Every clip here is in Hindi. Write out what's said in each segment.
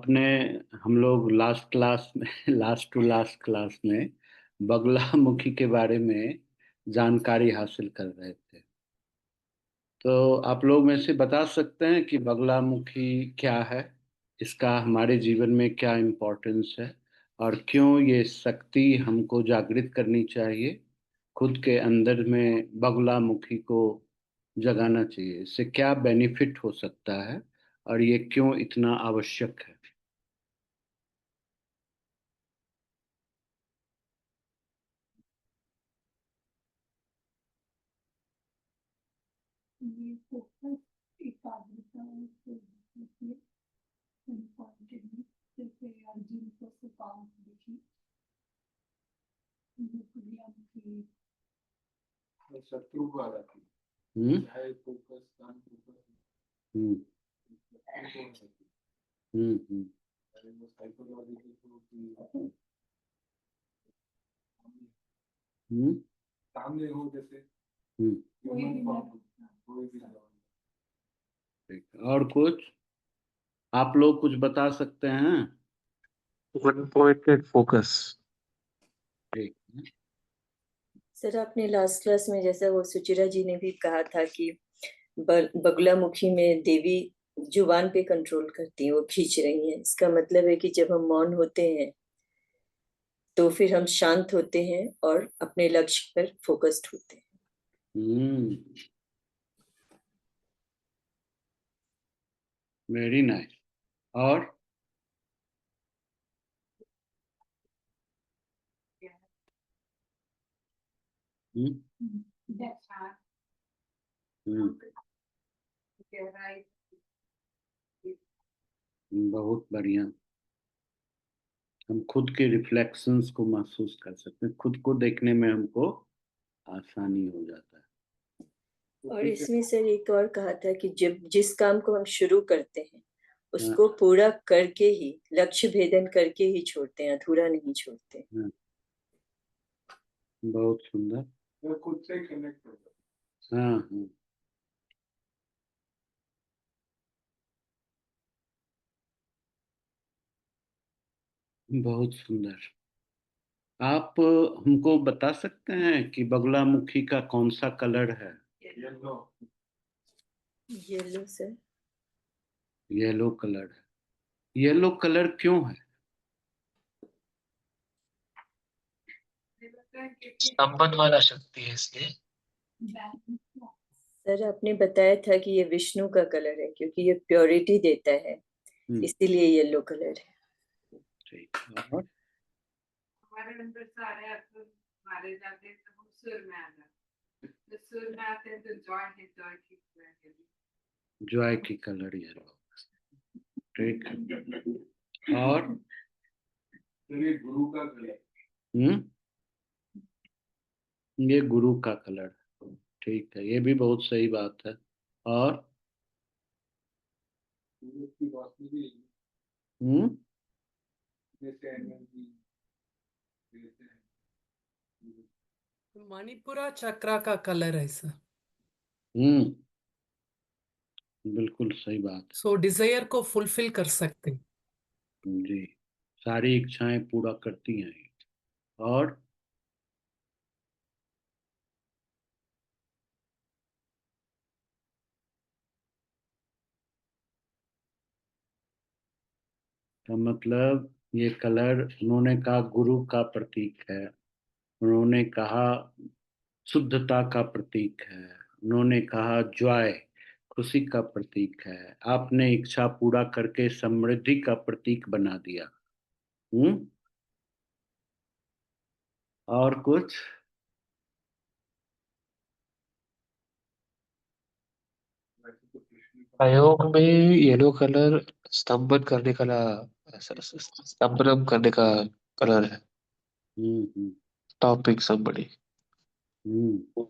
अपने हम लोग लास्ट टू लास्ट क्लास में बगुलामुखी के बारे में जानकारी हासिल कर रहे थे। तो आप लोग में से बता सकते हैं कि बगुलामुखी क्या है, इसका हमारे जीवन में क्या इम्पोर्टेंस है और क्यों ये शक्ति हमको जागृत करनी चाहिए। खुद के अंदर में बगुलामुखी को जगाना चाहिए, इससे क्या बेनिफिट हो सकता है और ये क्यों इतना आवश्यक है। ये फोकस एकाग्रता से कंटिन्यू जैसे अर्जुन को सुपाम देखी मुखी शत्रु को आ जाती हम्म है फोकस काम फोकस हम्म हम्म हम्म वो साइकोलॉजिकल तो हम्म सामने हो जैसे हम्म। ह्यूमन फॉर्म कोई भी ठीक है। और कुछ आप लोग कुछ बता सकते हैं? One pointed focus. ठीक है। सर आपने लास्ट क्लास में जैसा वो सुचिरा जी ने भी कहा था कि बगुलामुखी में देवी जुबान पे कंट्रोल करती है, वो खींच रही है। इसका मतलब है कि जब हम मौन होते हैं तो फिर हम शांत होते हैं और अपने लक्ष्य पर फोकस्ड होते हैं। Very nice. और हम्म हम्म बहुत बढ़िया। हम खुद के रिफ्लेक्शंस को महसूस कर सकते हैं, खुद को देखने में हमको आसानी हो जाता है। और इसमें सर एक और कहा था कि जब जिस काम को हम शुरू करते हैं हाँ, उसको पूरा करके ही, लक्ष्य भेदन करके ही छोड़ते हैं, अधूरा नहीं छोड़ते। हाँ, बहुत सुंदर। वो खुद से कनेक्ट होता हाँ हाँ। बहुत सुंदर। आप हमको बता सकते हैं कि बगुलामुखी का कौन सा कलर है? है yellow yellow sir. Yellow colour है। येलो कलर क्यों है? स्तंभन वाला शक्ति है इसलिए। सर आपने बताया था कि ये विष्णु का कलर है क्योंकि ये प्योरिटी देता है, इसीलिए येलो कलर है। ठीक। और हमारे अंदर सारे अर्थ मारे जाते हैं तो हम सुर में आ जाते हैं, तो सुर में आते हैं तो जॉय है, जॉय की जॉय की कलर येलो। ठीक है। और ये गुरु का कलर हम्म ये गुरु का कलर है। ठीक है, ये भी बहुत सही बात है। और गुरु की रोशनी भी हम्म जैसे एनर्जी देते हैं। मणिपुरा चक्रा का कलर है सर। हम्म बिल्कुल सही बात सो डिजायर को फुलफिल कर सकते हैं। है जी। सारी इच्छाएं पूरा करती हैं। और तो मतलब ये कलर उन्होंने कहा गुरु का प्रतीक है, उन्होंने कहा शुद्धता का प्रतीक है, उन्होंने कहा जॉय खुशी का प्रतीक है। आपने इच्छा पूरा करके समृद्धि का प्रतीक बना दिया। हम्म और कुछ? वैसे तो कृष्ण का प्रयोग में येलो कलर स्तंभन करने का स्तंभनम करने का कलर है। हम्म। टॉपिक समबड़ी। हम्म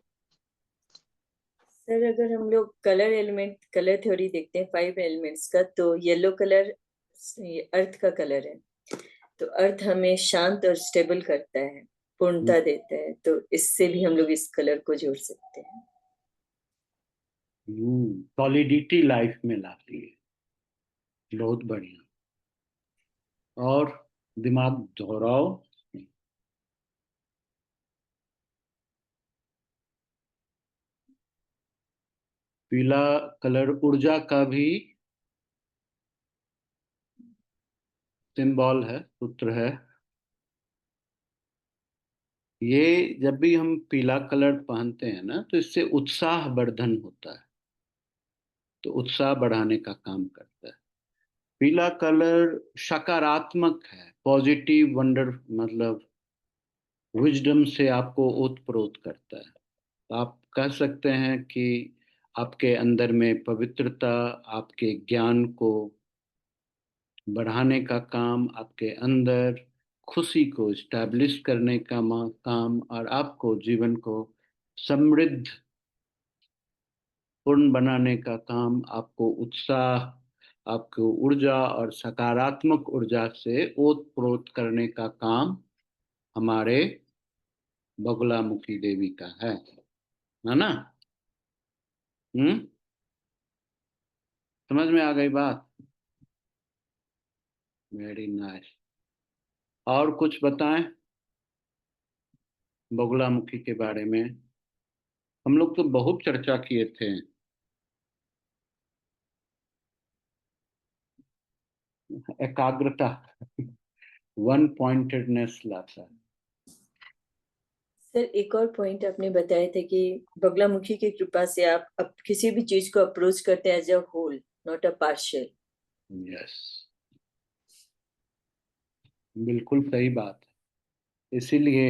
सर अगर हम लोग कलर एलिमेंट, कलर थ्योरी देखते हैं 5 एलिमेंट्स का, तो येलो कलर अर्थ का कलर है। तो अर्थ हमें शांत और स्टेबल करता है, पूर्णता देता है, तो इससे भी हम लोग इस कलर को जोड़ सकते हैं। सॉलिडिटी लाइफ में लाती है। बहुत बढ़िया। और दिमाग दोहराओ। पीला कलर ऊर्जा का भी सिंबल है, सूत्र है। ये जब भी हम पीला कलर पहनते हैं ना, तो इससे उत्साह वर्धन होता है, तो उत्साह बढ़ाने का काम करता है। पीला कलर सकारात्मक है, पॉजिटिव वंडर, मतलब विजडम से आपको ओतप्रोत करता है। तो आप कह सकते हैं कि आपके अंदर में पवित्रता, आपके ज्ञान को बढ़ाने का काम, आपके अंदर खुशी को स्टैब्लिश करने का काम, और आपको जीवन को समृद्ध पूर्ण बनाने का काम, आपको उत्साह, आपको ऊर्जा और सकारात्मक ऊर्जा से ओतप्रोत करने का काम हमारे बगुलामुखी देवी का है ना? हम्म। समझ में आ गई बात? Very nice. और कुछ बताएं बगुलामुखी के बारे में। हम लोग तो बहुत चर्चा किए थे। एकाग्रता, वन पॉइंटेडनेस लाता है। सर, एक और पॉइंट आपने बताए थे कि बगलामुखी की कृपा से आप अब किसी भी चीज को अप्रोच करते हैं as a whole, not a partial. Yes, बिल्कुल सही बात है। इसीलिए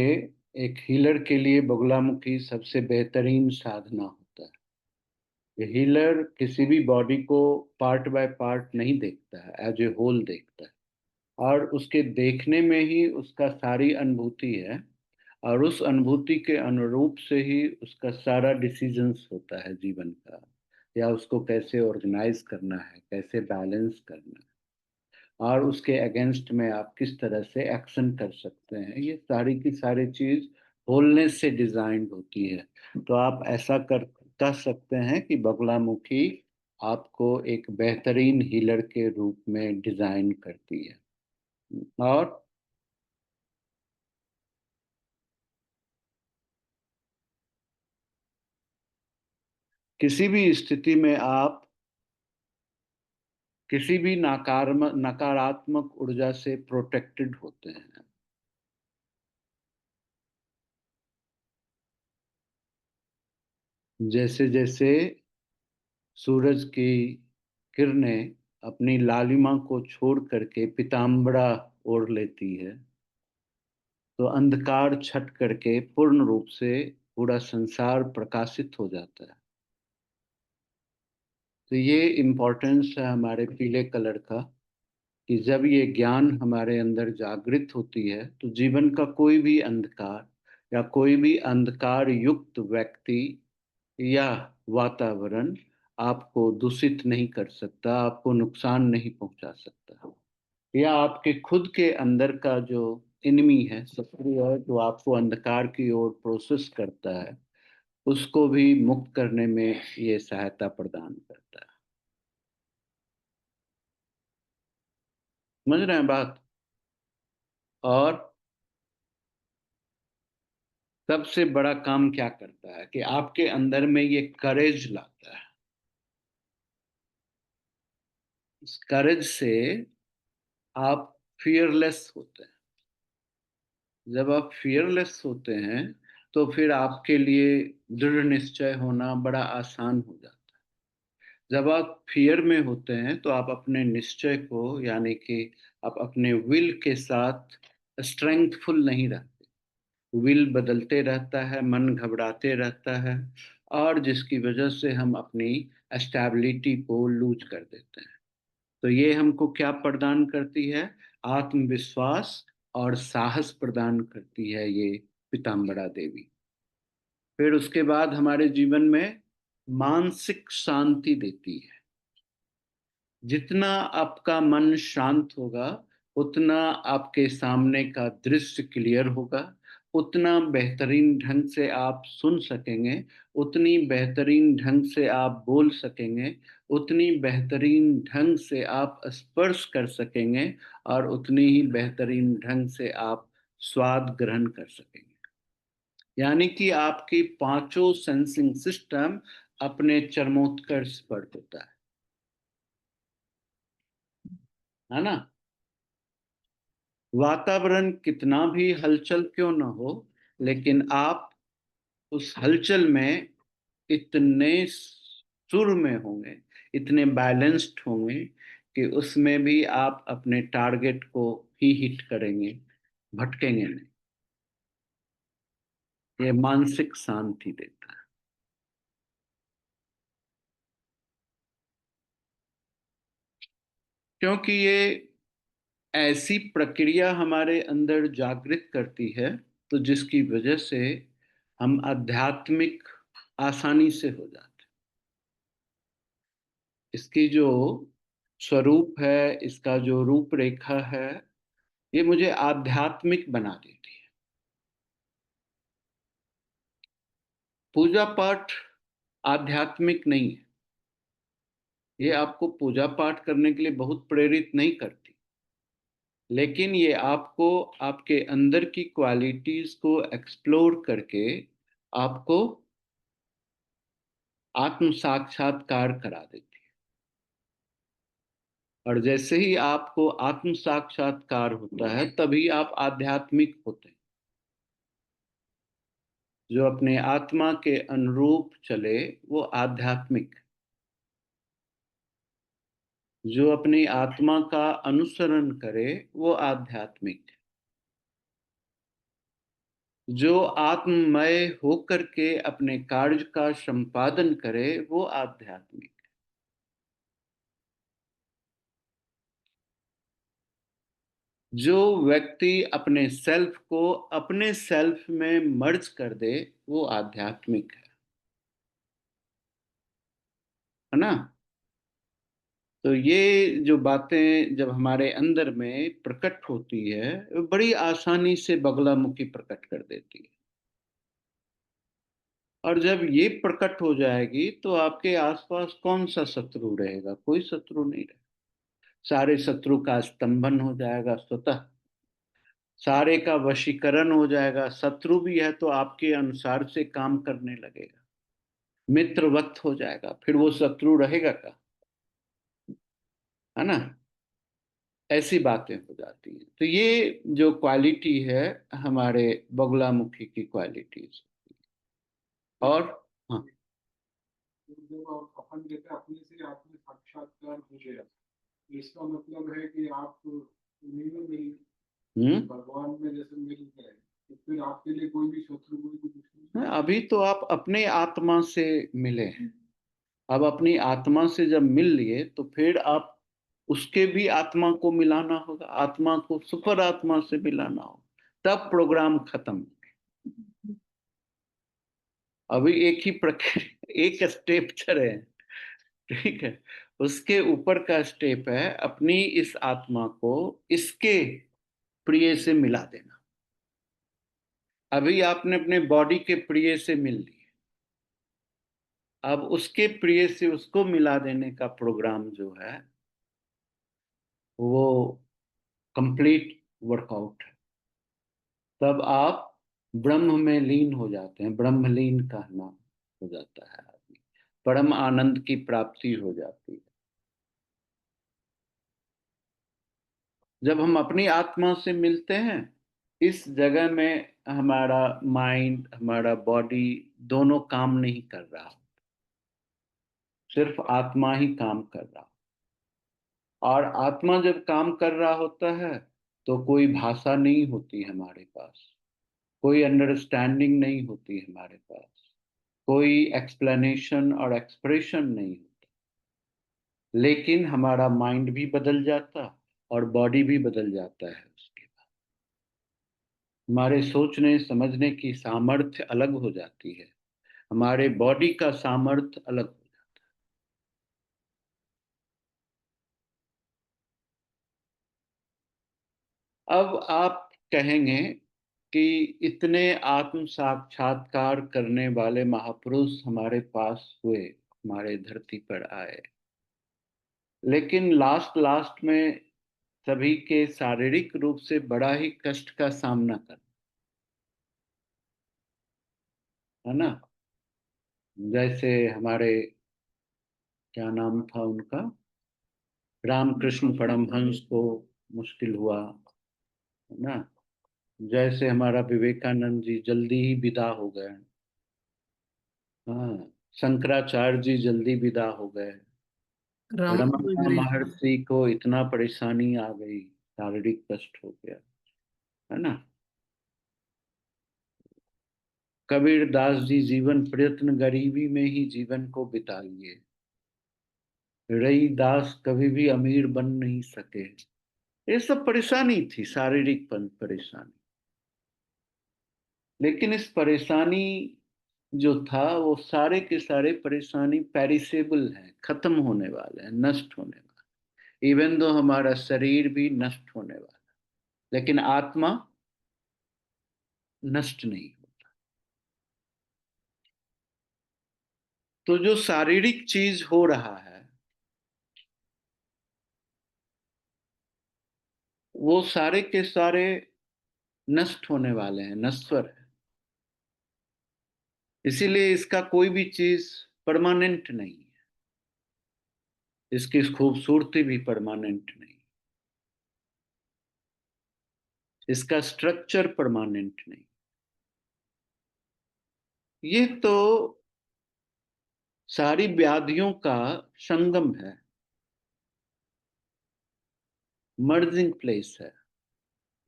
एक हीलर के लिए बगुलामुखी सबसे बेहतरीन साधना होता है। हीलर किसी भी बॉडी को पार्ट बाय पार्ट नहीं देखता है, एज ए होल देखता है, और उसके देखने में ही उसका सारी अनुभूति है, और उस अनुभूति के अनुरूप से ही उसका सारा डिसीजंस होता है जीवन का, या उसको कैसे ऑर्गेनाइज करना है, कैसे बैलेंस करना है, और उसके अगेंस्ट में आप किस तरह से एक्शन कर सकते हैं। ये सारी की सारी चीज होलनेस से डिजाइंड होती है। तो आप ऐसा कह सकते हैं कि बगुलामुखी आपको एक बेहतरीन हीलर के रूप में डिजाइन करती है। और किसी भी स्थिति में आप किसी भी नकारात्मक ऊर्जा से प्रोटेक्टेड होते हैं। जैसे जैसे सूरज की किरणें अपनी लालिमा को छोड़ करके पीताम्बरा ओढ़ लेती है, तो अंधकार छट करके पूर्ण रूप से पूरा संसार प्रकाशित हो जाता है। तो ये इम्पोर्टेंस है हमारे पीले कलर का, कि जब ये ज्ञान हमारे अंदर जागृत होती है, तो जीवन का कोई भी अंधकार या कोई भी अंधकार युक्त व्यक्ति या वातावरण आपको दूषित नहीं कर सकता, आपको नुकसान नहीं पहुंचा सकता, या आपके खुद के अंदर का जो इनमी है, शत्रु है, जो आपको अंधकार की ओर प्रोसेस करता है, उसको भी मुक्त करने में ये सहायता प्रदान करता है। समझ रहे हैं बात? और सबसे बड़ा काम क्या करता है कि आपके अंदर में ये करेज लाता है। इस करेज से आप फियरलेस होते हैं। जब आप फियरलेस होते हैं, तो फिर आपके लिए दृढ़ निश्चय होना बड़ा आसान हो जाता है। जब आप फियर में होते हैं, तो आप अपने निश्चय को, यानी कि आप अपने विल के साथ स्ट्रेंथफुल नहीं रहते। विल बदलते रहता है, मन घबराते रहता है, और जिसकी वजह से हम अपनी स्टेबिलिटी को लूज कर देते हैं। तो ये हमको क्या प्रदान करती है? आत्मविश्वास और साहस प्रदान करती है ये पीताम्बरा देवी। फिर उसके बाद हमारे जीवन में मानसिक शांति देती है। जितना आपका मन शांत होगा, उतना आपके सामने का दृश्य क्लियर होगा, उतना बेहतरीन ढंग से आप सुन सकेंगे, उतनी बेहतरीन ढंग से आप बोल सकेंगे, उतनी बेहतरीन ढंग से आप स्पर्श कर सकेंगे और उतनी ही बेहतरीन ढंग से आप स्वाद ग्रहण कर सकेंगे। यानी कि आपकी पांचों सेंसिंग सिस्टम अपने चरमोत्कर्ष पर होता है ना। वातावरण कितना भी हलचल क्यों न हो, लेकिन आप उस हलचल में इतने सुर में होंगे, इतने बैलेंस्ड होंगे कि उसमें भी आप अपने टारगेट को ही हिट करेंगे, भटकेंगे नहीं। ये मानसिक शांति देता है। क्योंकि ये ऐसी प्रक्रिया हमारे अंदर जागृत करती है, तो जिसकी वजह से हम आध्यात्मिक आसानी से हो जाते हैं। इसकी जो स्वरूप है, इसका जो रूपरेखा है, ये मुझे आध्यात्मिक बना देती है। पूजा पाठ आध्यात्मिक नहीं है। ये आपको पूजा पाठ करने के लिए बहुत प्रेरित नहीं करती, लेकिन ये आपको आपके अंदर की क्वालिटीज को एक्सप्लोर करके आपको आत्म साक्षात्कार करा देती है। और जैसे ही आपको आत्म साक्षात्कार होता है, तभी आप आध्यात्मिक होते हैं। जो अपने आत्मा के अनुरूप चले वो आध्यात्मिक। जो अपनी आत्मा का अनुसरण करे वो आध्यात्मिक। जो आत्ममय होकर के अपने कार्य का संपादन करे वो आध्यात्मिक। जो व्यक्ति अपने सेल्फ को अपने सेल्फ में मर्ज कर दे वो आध्यात्मिक है ना। तो ये जो बातें जब हमारे अंदर में प्रकट होती है, वो बड़ी आसानी से बगलामुखी प्रकट कर देती है। और जब ये प्रकट हो जाएगी तो आपके आसपास कौन सा शत्रु रहेगा? कोई शत्रु नहीं रहेगा। सारे शत्रु का स्तंभन हो जाएगा स्वतः। सारे का वशीकरण हो जाएगा। शत्रु भी है तो आपके अनुसार से काम करने लगेगा, मित्रवत हो जाएगा। फिर वो शत्रु रहेगा का, है ना। ऐसी बातें हो जाती हैं। तो ये जो क्वालिटी है हमारे बगुलामुखी की क्वालिटीज। और हाँ, जब अपन कहते हैं अपने से आत्म साक्षात्कार हो गया, तो इसका मतलब है कि आप उन्हीं में मिल, भगवान में जैसे मिल गए, तो फिर आपके लिए कोई भी शत्रु, कोई भी दुश्मन नहीं। अभी तो आप अपने आत्मा से मिले हैं। अब अपनी आत्मा से जब मिल लिए तो फिर आप उसके भी आत्मा को मिलाना होगा, आत्मा को सुपर आत्मा से मिलाना होगा, तब प्रोग्राम खत्म। अभी एक ही प्रक्रिया, एक स्टेप चले हैं, ठीक है। उसके ऊपर का स्टेप है अपनी इस आत्मा को इसके प्रिय से मिला देना। अभी आपने अपने बॉडी के प्रिय से मिल लिए, अब उसके प्रिय से उसको मिला देने का प्रोग्राम जो है वो कंप्लीट वर्कआउट है। तब आप ब्रह्म में लीन हो जाते हैं। ब्रह्मलीन कहना हो जाता है आदमी, परम आनंद की प्राप्ति हो जाती है। जब हम अपनी आत्मा से मिलते हैं, इस जगह में हमारा माइंड, हमारा बॉडी दोनों काम नहीं कर रहा, सिर्फ आत्मा ही काम कर रहा। और आत्मा जब काम कर रहा होता है तो कोई भाषा नहीं होती हमारे पास, कोई अंडरस्टैंडिंग नहीं होती हमारे पास, कोई एक्सप्लेनेशन और एक्सप्रेशन नहीं होता। लेकिन हमारा माइंड भी बदल जाता और बॉडी भी बदल जाता है। उसके बाद हमारे सोचने समझने की सामर्थ्य अलग हो जाती है, हमारे बॉडी का सामर्थ्य अलग हो जाता है। अब आप कहेंगे कि इतने आत्म साक्षात्कार करने वाले महापुरुष हमारे पास हुए, हमारे धरती पर आए, लेकिन लास्ट लास्ट में सभी के शारीरिक रूप से बड़ा ही कष्ट का सामना करना, है ना। जैसे हमारे, क्या नाम था उनका, रामकृष्ण परमहंस को मुश्किल हुआ, है ना। जैसे हमारा विवेकानंद जी जल्दी ही विदा हो गए। हाँ, शंकराचार्य जी जल्दी विदा हो गए। रमन रामानुज महर्षि को इतना परेशानी आ गई, शारीरिक कष्ट हो गया, है ना। कबीर दास जी जीवन प्रयत्न गरीबी में ही जीवन को बिता लिए। रईदास कभी भी अमीर बन नहीं सके। ये सब परेशानी थी, शारीरिक परेशानी। लेकिन इस परेशानी जो था, वो सारे के सारे परेशानी पेरिसेबल है, खत्म होने वाले हैं, नष्ट होने वाले। इवन दो हमारा शरीर भी नष्ट होने वाला, लेकिन आत्मा नष्ट नहीं होता। तो जो शारीरिक चीज हो रहा है, वो सारे के सारे नष्ट होने वाले हैं, नश्वर है। इसीलिए इसका कोई भी चीज परमानेंट नहीं है। इसकी खूबसूरती भी परमानेंट नहीं, इसका स्ट्रक्चर परमानेंट नहीं। ये तो सारी व्याधियों का संगम है, मर्जिंग प्लेस है,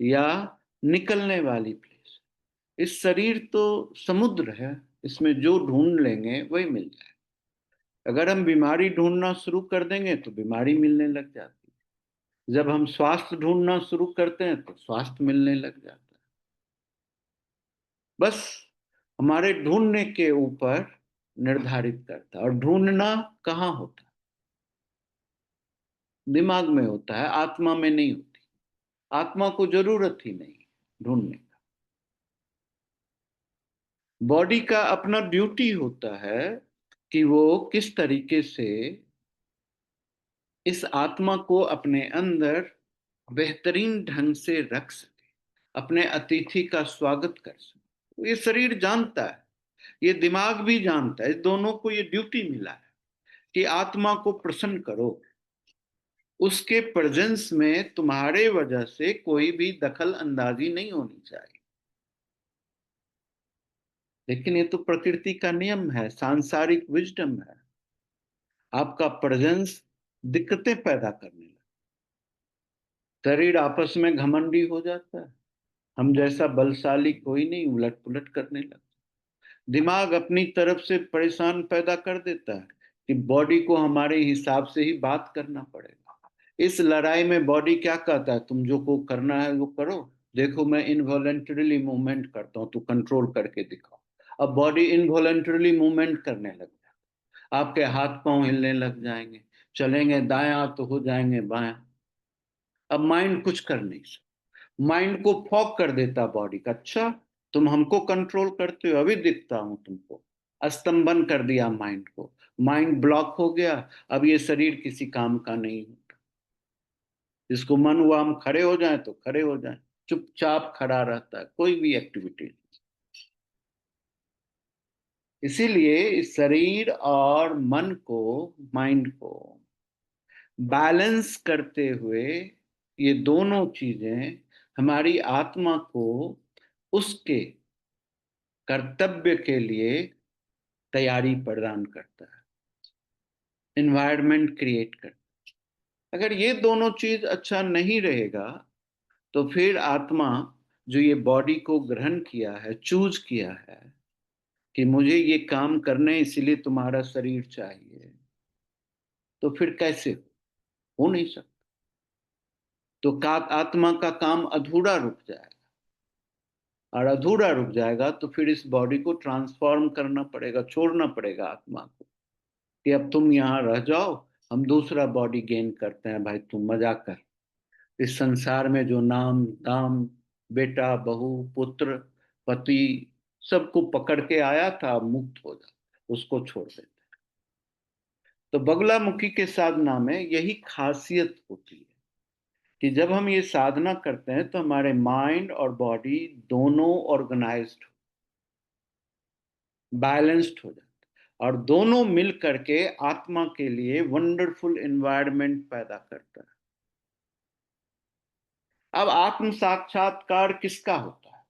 या निकलने वाली प्लेस। इस शरीर तो समुद्र है, इसमें जो ढूंढ लेंगे वही मिल जाए। अगर हम बीमारी ढूंढना शुरू कर देंगे तो बीमारी मिलने लग जाती है। जब हम स्वास्थ्य ढूंढना शुरू करते हैं तो स्वास्थ्य मिलने लग जाता है। बस हमारे ढूंढने के ऊपर निर्धारित करता है। और ढूंढना कहाँ होता है? दिमाग में होता है, आत्मा में नहीं होती। आत्मा को जरूरत ही नहीं ढूंढने का। बॉडी का अपना ड्यूटी होता है कि वो किस तरीके से इस आत्मा को अपने अंदर बेहतरीन ढंग से रख सके, अपने अतिथि का स्वागत कर सके। ये शरीर जानता है, ये दिमाग भी जानता है, इस दोनों को ये ड्यूटी मिला है कि आत्मा को प्रसन्न करो। उसके प्रेजेंस में तुम्हारे वजह से कोई भी दखल अंदाजी नहीं होनी चाहिए। लेकिन ये तो प्रकृति का नियम है, सांसारिक विजडम है। आपका प्रेजेंस दिक्कतें पैदा करने लगा, शरीर आपस में घमंडी हो जाता है, हम जैसा बलशाली कोई नहीं, उलट पुलट करने लगता। दिमाग अपनी तरफ से परेशान पैदा कर देता है कि बॉडी को हमारे हिसाब से ही बात करना पड़ेगा। इस लड़ाई में बॉडी क्या कहता है, तुम जो को करना है वो करो। देखो मैं इनवॉलेंटरीली मूवमेंट करता हूं, तू कंट्रोल करके दिखाओ। अब बॉडी इनवॉलेंटरीली मूवमेंट करने लग जाए, आपके हाथ पांव हिलने लग जाएंगे, चलेंगे दायां तो हो जाएंगे बायां। अब माइंड कुछ कर नहीं सकता, माइंड को फॉग कर देता बॉडी का। अच्छा, तुम हमको कंट्रोल करते हो, अभी दिखता हूं तुमको। स्तंभन कर दिया माइंड को, माइंड ब्लॉक हो गया। अब ये शरीर किसी काम का नहीं होता। जिसको मन हुआ हम खड़े हो जाएं तो खड़े हो जाएं, चुपचाप खड़ा रहता है, कोई भी एक्टिविटी। इसीलिए इस शरीर और मन को, माइंड को बैलेंस करते हुए, ये दोनों चीजें हमारी आत्मा को उसके कर्तव्य के लिए तैयारी प्रदान करता है, इन्वायरमेंट क्रिएट करता है। अगर ये दोनों चीज अच्छा नहीं रहेगा तो फिर आत्मा जो ये बॉडी को ग्रहण किया है, चूज किया है कि मुझे ये काम करने इसलिए तुम्हारा शरीर चाहिए, तो फिर कैसे हो नहीं सकता। तो का आत्मा का काम अधूरा रुक जाएगा, और अधूरा रुक जाएगा तो फिर इस बॉडी को ट्रांसफॉर्म करना पड़ेगा, छोड़ना पड़ेगा आत्मा को कि अब तुम यहाँ रह जाओ, हम दूसरा बॉडी गेन करते हैं, भाई तुम मजा कर। इस संसार में जो नाम दाम, बेटा बहू पुत्र पति सबको पकड़ के आया था, मुक्त हो जा, उसको छोड़ देते। तो बगुलामुखी के साधना में यही खासियत होती है कि जब हम ये साधना करते हैं तो हमारे माइंड और बॉडी दोनों ऑर्गेनाइज्ड, बैलेंस्ड हो जाते हैं और दोनों मिल करके आत्मा के लिए वंडरफुल एनवायरनमेंट पैदा करता है। अब आत्म साक्षात्कार किसका होता है?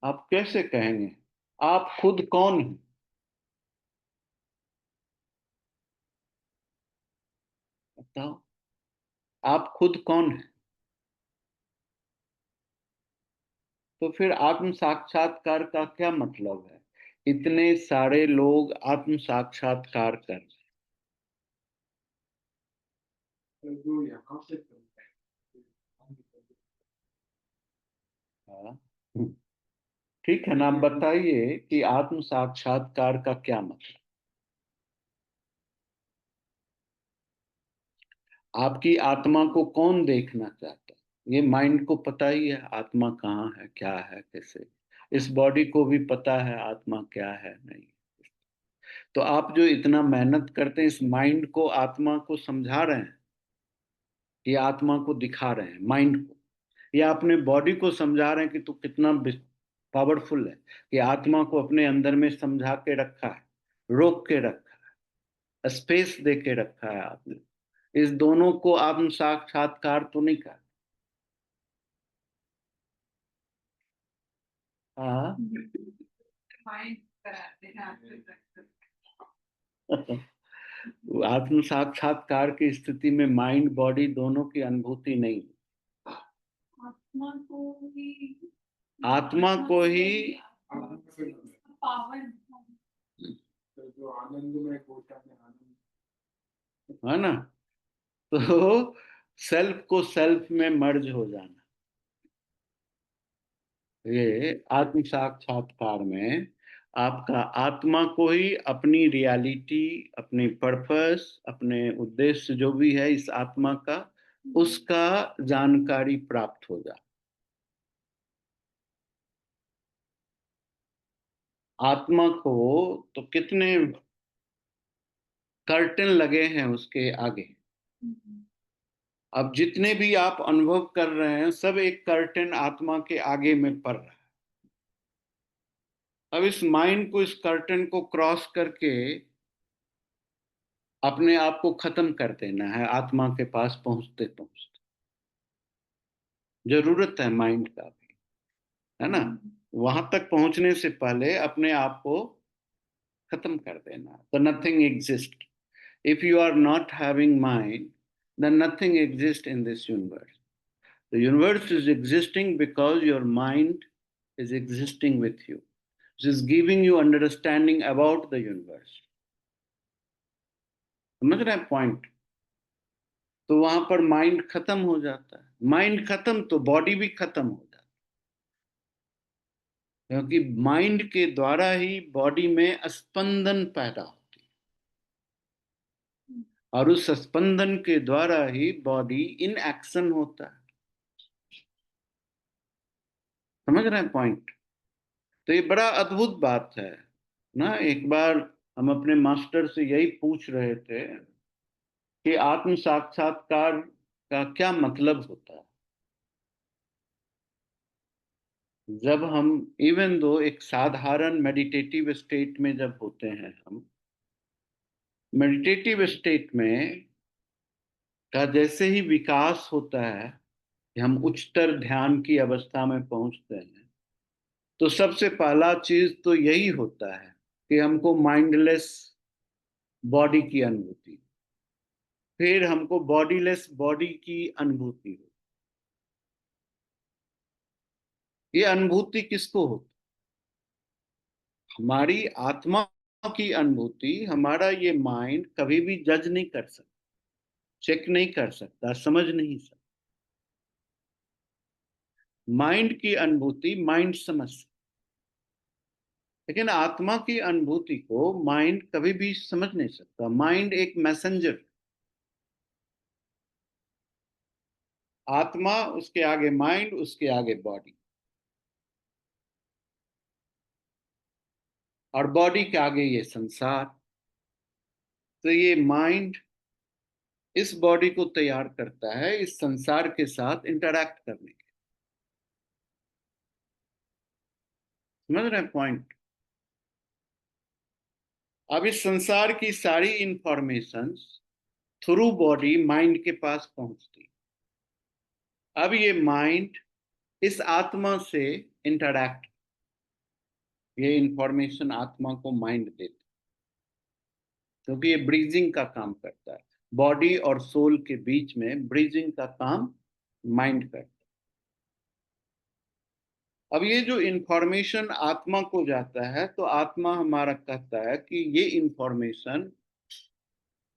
आप कैसे कहेंगे? आप खुद कौन हैं? बताओ, आप खुद कौन हैं? तो फिर आत्म साक्षात्कार का क्या मतलब है? इतने सारे लोग आत्म साक्षात्कार कर रहे जो यहाँ से करते हैं। हाँ, ठीक है ना, आप बताइए कि आत्म साक्षात्कार का क्या मतलब? आपकी आत्मा को कौन देखना चाहता है? ये माइंड को पता ही है आत्मा कहाँ है, क्या है, कैसे। इस बॉडी को भी पता है आत्मा क्या है, नहीं। तो आप जो इतना मेहनत करते हैं इस माइंड को, आत्मा को समझा रहे हैं, ये आत्मा को दिखा रहे हैं माइंड को, या अपने बॉडी को समझा रहे हैं कि तू कितना पावरफुल है, कि आत्मा को अपने अंदर में समझा के रखा है, रोक के रखा है, स्पेस दे के रखा है आपने। इस दोनों को आत्म साक्षात्कार तो नहीं कहा। हाँ। माइंड कराते हैं आपके तक। आत्म साक्षात्कार की स्थिति में माइंड बॉडी दोनों की अनुभूति नहीं। आत्मा को ही आत्मा को ही आत्मा से मिलते हैं। पावर तो जो आनंद में कोशा में आनंद है ना, तो सेल्फ को सेल्फ में मर्ज हो जाना, ये आत्म साक्षात्कार में आपका आत्मा को ही अपनी रियलिटी, अपनी पर्पस, अपने उद्देश्य जो भी है इस आत्मा का, उसका जानकारी प्राप्त हो जाए। आत्मा को तो कितने कर्टन लगे हैं उसके आगे। अब जितने भी आप अनुभव कर रहे हैं सब एक कर्टन आत्मा के आगे में पड़ रहा है। अब इस माइंड को, इस कर्टन को क्रॉस करके अपने आप को खत्म कर देना है आत्मा के पास पहुंचते पहुंचते। जरूरत है माइंड का भी, है ना। वहां तक पहुंचने से पहले अपने आप को खत्म कर देना। तो nothing exist if you are not having mind, then nothing exists in this universe. The universe is existing because your mind is existing with you. It is giving you understanding about the universe. समझ रहे हैं पॉइंट? तो वहां पर माइंड खत्म हो जाता है। माइंड खत्म तो बॉडी भी खत्म हो जाती है, क्योंकि माइंड के द्वारा ही बॉडी में स्पंदन पैदा होती है और उस स्पंदन के द्वारा ही बॉडी इन एक्शन होता है। समझ रहे हैं पॉइंट? तो ये बड़ा अद्भुत बात है ना। एक बार हम अपने मास्टर से यही पूछ रहे थे कि आत्म साक्षात्कार का क्या मतलब होता है। जब हम इवन दो एक साधारण मेडिटेटिव स्टेट में जब होते हैं, हम मेडिटेटिव स्टेट में का जैसे ही विकास होता है कि हम उच्चतर ध्यान की अवस्था में पहुंचते हैं, तो सबसे पहला चीज तो यही होता है कि हमको माइंडलेस बॉडी की अनुभूति, फिर हमको बॉडीलेस बॉडी की अनुभूति हो। ये अनुभूति किसको होती? हमारी आत्मा की अनुभूति। हमारा ये माइंड कभी भी जज नहीं कर सकता, चेक नहीं कर सकता, समझ नहीं सकता। माइंड की अनुभूति माइंड समझ सकता, लेकिन आत्मा की अनुभूति को माइंड कभी भी समझ नहीं सकता। माइंड एक मैसेंजर, आत्मा उसके आगे माइंड, उसके आगे बॉडी, और बॉडी के आगे ये संसार। तो ये माइंड इस बॉडी को तैयार करता है इस संसार के साथ इंटरैक्ट करने के। समझ रहे हैं पॉइंट? अब इस संसार की सारी इंफॉर्मेशंस थ्रू बॉडी माइंड के पास पहुंचती। अब ये माइंड इस आत्मा से इंटरैक्ट, ये इंफॉर्मेशन आत्मा को माइंड देता, क्योंकि ये ब्रीजिंग का काम करता है। बॉडी और सोल के बीच में ब्रीजिंग का काम माइंड करता है। अब ये जो इंफॉर्मेशन आत्मा को जाता है तो आत्मा हमारा कहता है कि ये इंफॉर्मेशन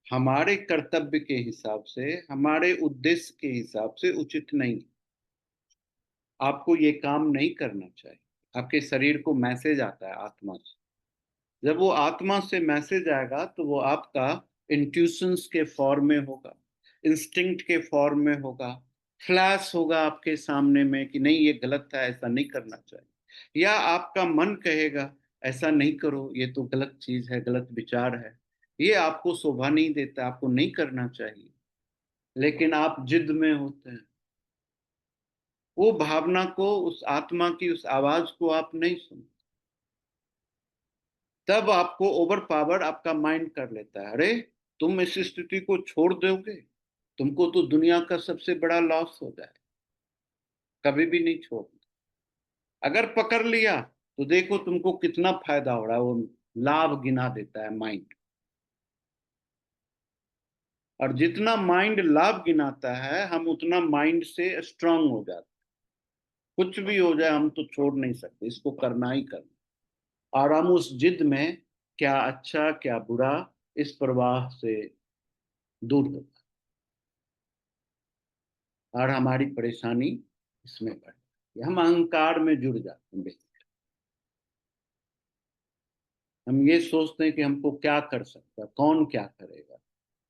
हमारे कर्तव्य के हिसाब से, हमारे उद्देश्य के हिसाब से उचित नहीं, आपको ये काम नहीं करना चाहिए। आपके शरीर को मैसेज आता है आत्मा से। जब वो आत्मा से मैसेज आएगा तो वो आपका इंट्यूशंस के फॉर्म में होगा, इंस्टिंक्ट के फॉर्म में होगा, फ्लैश होगा आपके सामने में कि नहीं ये गलत है, ऐसा नहीं करना चाहिए। या आपका मन कहेगा ऐसा नहीं करो, ये तो गलत चीज है, गलत विचार है, ये आपको शोभा नहीं देता, आपको नहीं करना चाहिए। लेकिन आप जिद में होते हैं, वो भावना को, उस आत्मा की उस आवाज को आप नहीं सुनते। तब आपको ओवर पावर आपका माइंड कर लेता है, अरे तुम इस स्थिति को छोड़ दोगे, तुमको तो दुनिया का सबसे बड़ा लॉस हो जाए, कभी भी नहीं छोड़ना। अगर पकड़ लिया तो देखो तुमको कितना फायदा हो रहा है, वो लाभ गिना देता है माइंड। और जितना माइंड लाभ गिनाता है हम उतना माइंड से स्ट्रांग हो जाते। कुछ भी हो जाए हम तो छोड़ नहीं सकते, इसको करना ही करना। और हम उस जिद में क्या अच्छा क्या बुरा इस प्रवाह से दूर होता है और हमारी परेशानी इसमें बढ़ती है। हम अहंकार में जुड़ जाते हैं। हम ये सोचते हैं कि हमको क्या कर सकता है, कौन क्या करेगा,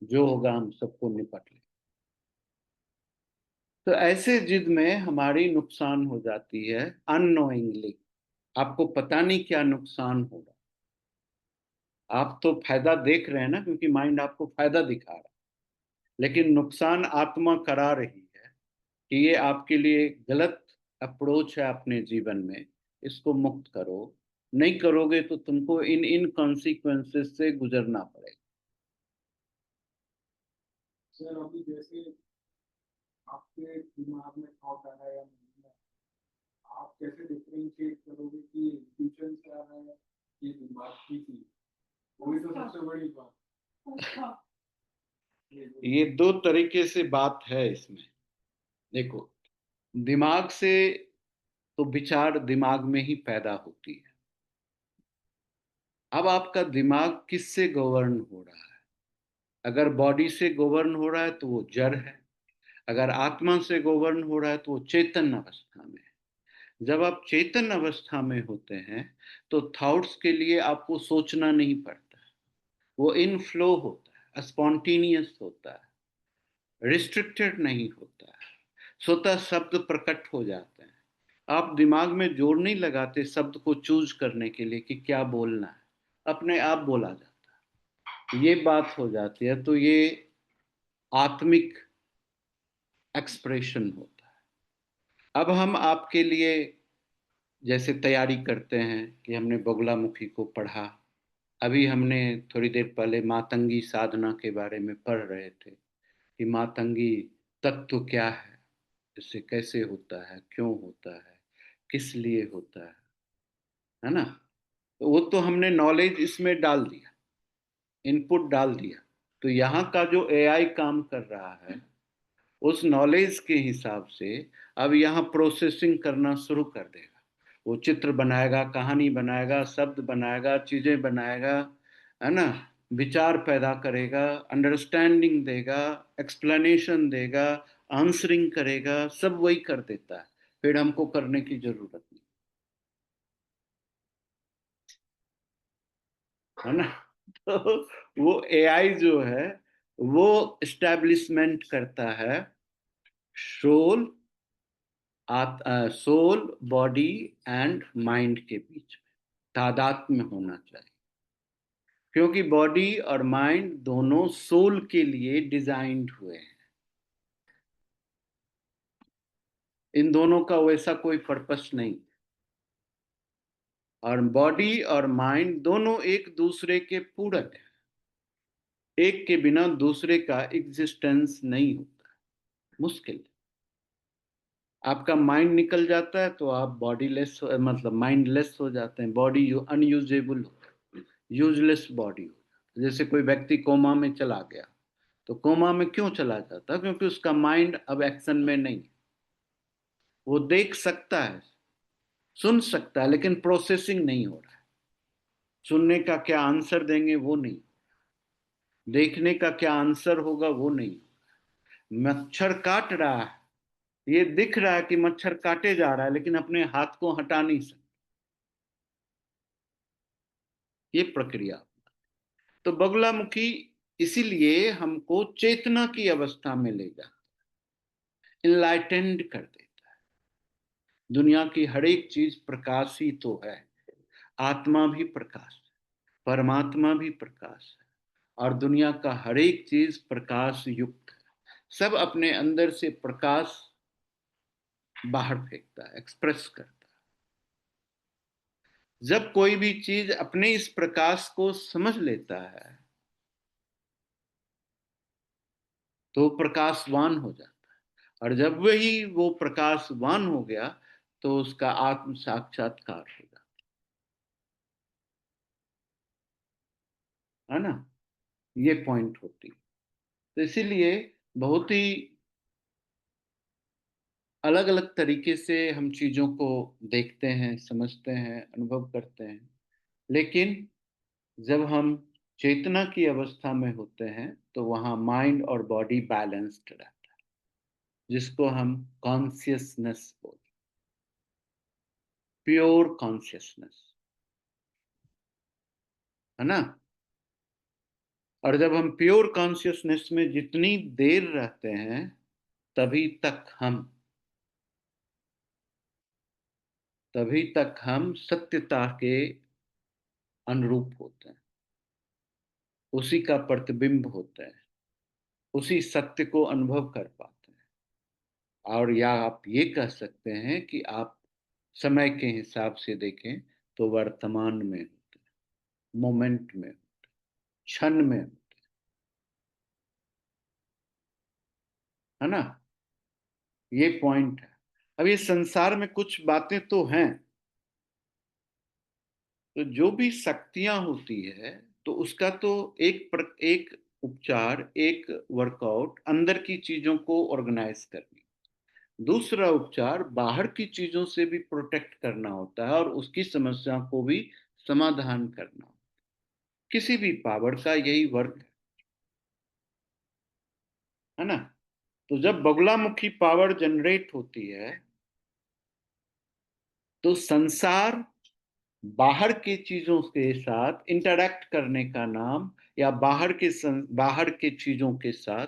जो होगा हम सबको निपट लें। तो ऐसे जिद में हमारी नुकसान हो जाती है अननोइंगली। आपको पता नहीं क्या नुकसान होगा, आप तो फायदा देख रहे हैं ना, क्योंकि माइंड आपको फायदा दिखा रहा है। लेकिन नुकसान आत्मा करा रही है कि ये आपके लिए गलत अप्रोच है अपने जीवन में, इसको मुक्त करो। नहीं करोगे तो तुमको इन इन कॉन्सिक्वेंसेस से गुजरना पड़ेगा। सर अभी जैसे आपके दिमाग में थॉट आ रहा है या नहीं है, आप कैसे डिफरेंशिएट करोगे कि इंट्यूशन से आ रहा है कि दिमाग की चीज? वही तो सबसे बड़ी बात। ये दो तरीके से बात है इसमें। देखो, दिमाग से तो विचार दिमाग में ही पैदा होती है। अब आपका दिमाग किससे गवर्न हो रहा है? अगर बॉडी से गवर्न हो रहा है तो वो जड़ है, अगर आत्मा से गवर्न हो रहा है तो वो चेतन अवस्था में है। जब आप चेतन अवस्था में होते हैं तो थॉट्स के लिए आपको सोचना नहीं पड़ता, वो इन फ्लो होता है, स्पॉन्टेनियस होता है, रिस्ट्रिक्टेड नहीं होता है, स्वतः शब्द प्रकट हो जाते हैं। आप दिमाग में जोर नहीं लगाते शब्द को चूज करने के लिए कि क्या बोलना है, अपने आप बोला जाता है, ये बात हो जाती है। तो ये आत्मिक एक्सप्रेशन होता है। अब हम आपके लिए जैसे तैयारी करते हैं कि हमने बगुलामुखी को पढ़ा, अभी हमने थोड़ी देर पहले मातंगी साधना के बारे में पढ़ रहे थे कि मातंगी तत्व क्या है, इससे कैसे होता है, क्यों होता है, किस लिए होता है ना? तो वो तो हमने नॉलेज इसमें डाल दिया, इनपुट डाल दिया। तो यहाँ का जो एआई काम कर रहा है उस नॉलेज के हिसाब से अब यहाँ प्रोसेसिंग करना शुरू कर देगा। वो चित्र बनाएगा, कहानी बनाएगा, शब्द बनाएगा, चीजें बनाएगा, है ना, विचार पैदा करेगा, अंडरस्टैंडिंग देगा, एक्सप्लेनेशन देगा, आंसरिंग करेगा, सब वही कर देता है। फिर हमको करने की जरूरत नहीं, है ना? तो वो एआई जो है वो एस्टैब्लिशमेंट करता है soul, soul body and mind के बीच में तादात्म्य होना चाहिए। क्योंकि बॉडी और माइंड दोनों सोल के लिए डिजाइंड हुए हैं। इन दोनों का वैसा कोई पर्पस नहीं। और बॉडी और माइंड दोनों एक दूसरे के पूरक हैं। एक के बिना दूसरे का एग्जिस्टेंस नहीं होता, मुश्किल। आपका माइंड निकल जाता है तो आप बॉडीलेस, मतलब माइंडलेस हो जाते हैं। बॉडी अनयूजेबल होता है, यूजलेस बॉडी। जैसे कोई व्यक्ति कोमा में चला गया, तो कोमा में क्यों चला जाता? क्योंकि उसका माइंड अब एक्शन में नहीं। वो देख सकता है, सुन सकता है, लेकिन प्रोसेसिंग नहीं हो रहा है। सुनने का क्या आंसर देंगे वो नहीं, देखने का क्या आंसर होगा वो नहीं। मच्छर काट रहा है, ये दिख रहा है कि मच्छर काटे जा रहा है, लेकिन अपने हाथ को हटा नहीं सकता। ये प्रक्रिया। तो बगुलामुखी इसीलिए हमको चेतना की अवस्था में ले जाता, इनलाइटेंड कर देता है। दुनिया की हर एक चीज प्रकाश ही तो है। आत्मा भी प्रकाश है, परमात्मा भी प्रकाश है, और दुनिया का हर एक चीज प्रकाश युक्त है। सब अपने अंदर से प्रकाश बाहर फेंकता है, एक्सप्रेस करता है। जब कोई भी चीज अपने इस प्रकाश को समझ लेता है तो प्रकाशवान हो जाता है। और जब वही वो प्रकाशवान हो गया तो उसका आत्म साक्षात्कार हो जाता है ना। ये पॉइंट होती है। तो इसीलिए बहुत ही अलग अलग तरीके से हम चीजों को देखते हैं, समझते हैं, अनुभव करते हैं। लेकिन जब हम चेतना की अवस्था में होते हैं तो वहां माइंड और बॉडी बैलेंस्ड रहता है, जिसको हम कॉन्शियसनेस बोलते, प्योर कॉन्शियसनेस, है ना। और जब हम प्योर कॉन्शियसनेस में जितनी देर रहते हैं तभी तक हम सत्यता के अनुरूप होते हैं, उसी का प्रतिबिंब होते हैं, उसी सत्य को अनुभव कर पाते हैं। और या आप ये कह सकते हैं कि आप समय के हिसाब से देखें तो वर्तमान में होते हैं, मोमेंट में, क्षण में, है ना। ये पॉइंट है। अब ये संसार में कुछ बातें तो हैं, तो जो भी शक्तियां होती है तो उसका तो एक उपचार, एक वर्कआउट अंदर की चीजों को ऑर्गेनाइज करनी, दूसरा उपचार बाहर की चीजों से भी प्रोटेक्ट करना होता है और उसकी समस्या को भी समाधान करना। किसी भी पावर का यही वर्क है ना। तो जब बगुलामुखी पावर जनरेट होती है तो संसार बाहर की चीजों के साथ इंटरैक्ट करने का नाम, या बाहर के चीजों के साथ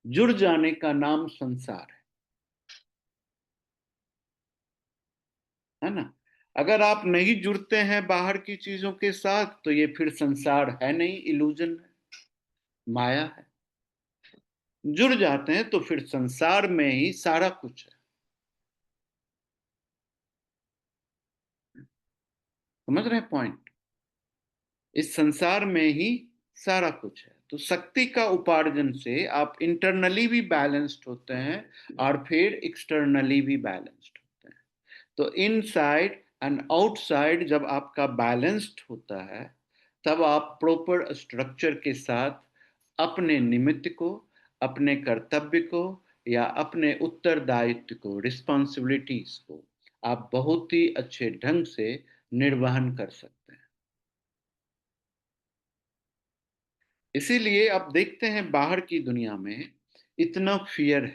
जुड़ जाने का नाम संसार है ना। अगर आप नहीं जुड़ते हैं बाहर की चीजों के साथ तो ये फिर संसार है नहीं, इल्यूजन है, माया है। जुड़ जाते हैं तो फिर संसार में ही सारा कुछ है। समझ रहे हैं पॉइंट? इस संसार में ही सारा कुछ है। तो शक्ति का उपार्जन से आप इंटरनली भी बैलेंस्ड होते हैं और फिर एक्सटर्नली भी बैलेंस्ड होते हैं। तो इनसाइड एंड आउटसाइड जब आपका बैलेंस्ड होता है तब आप प्रॉपर स्ट्रक्चर के साथ अपने निमित्त को, अपने कर्तव्य को, या अपने उत्तरदायित्व को, रिस्पॉन्सिबिलिटीज को आप बहुत ही अच्छे ढंग से निर्वहन कर सकते हैं। इसीलिए आप देखते हैं बाहर की दुनिया में इतना फियर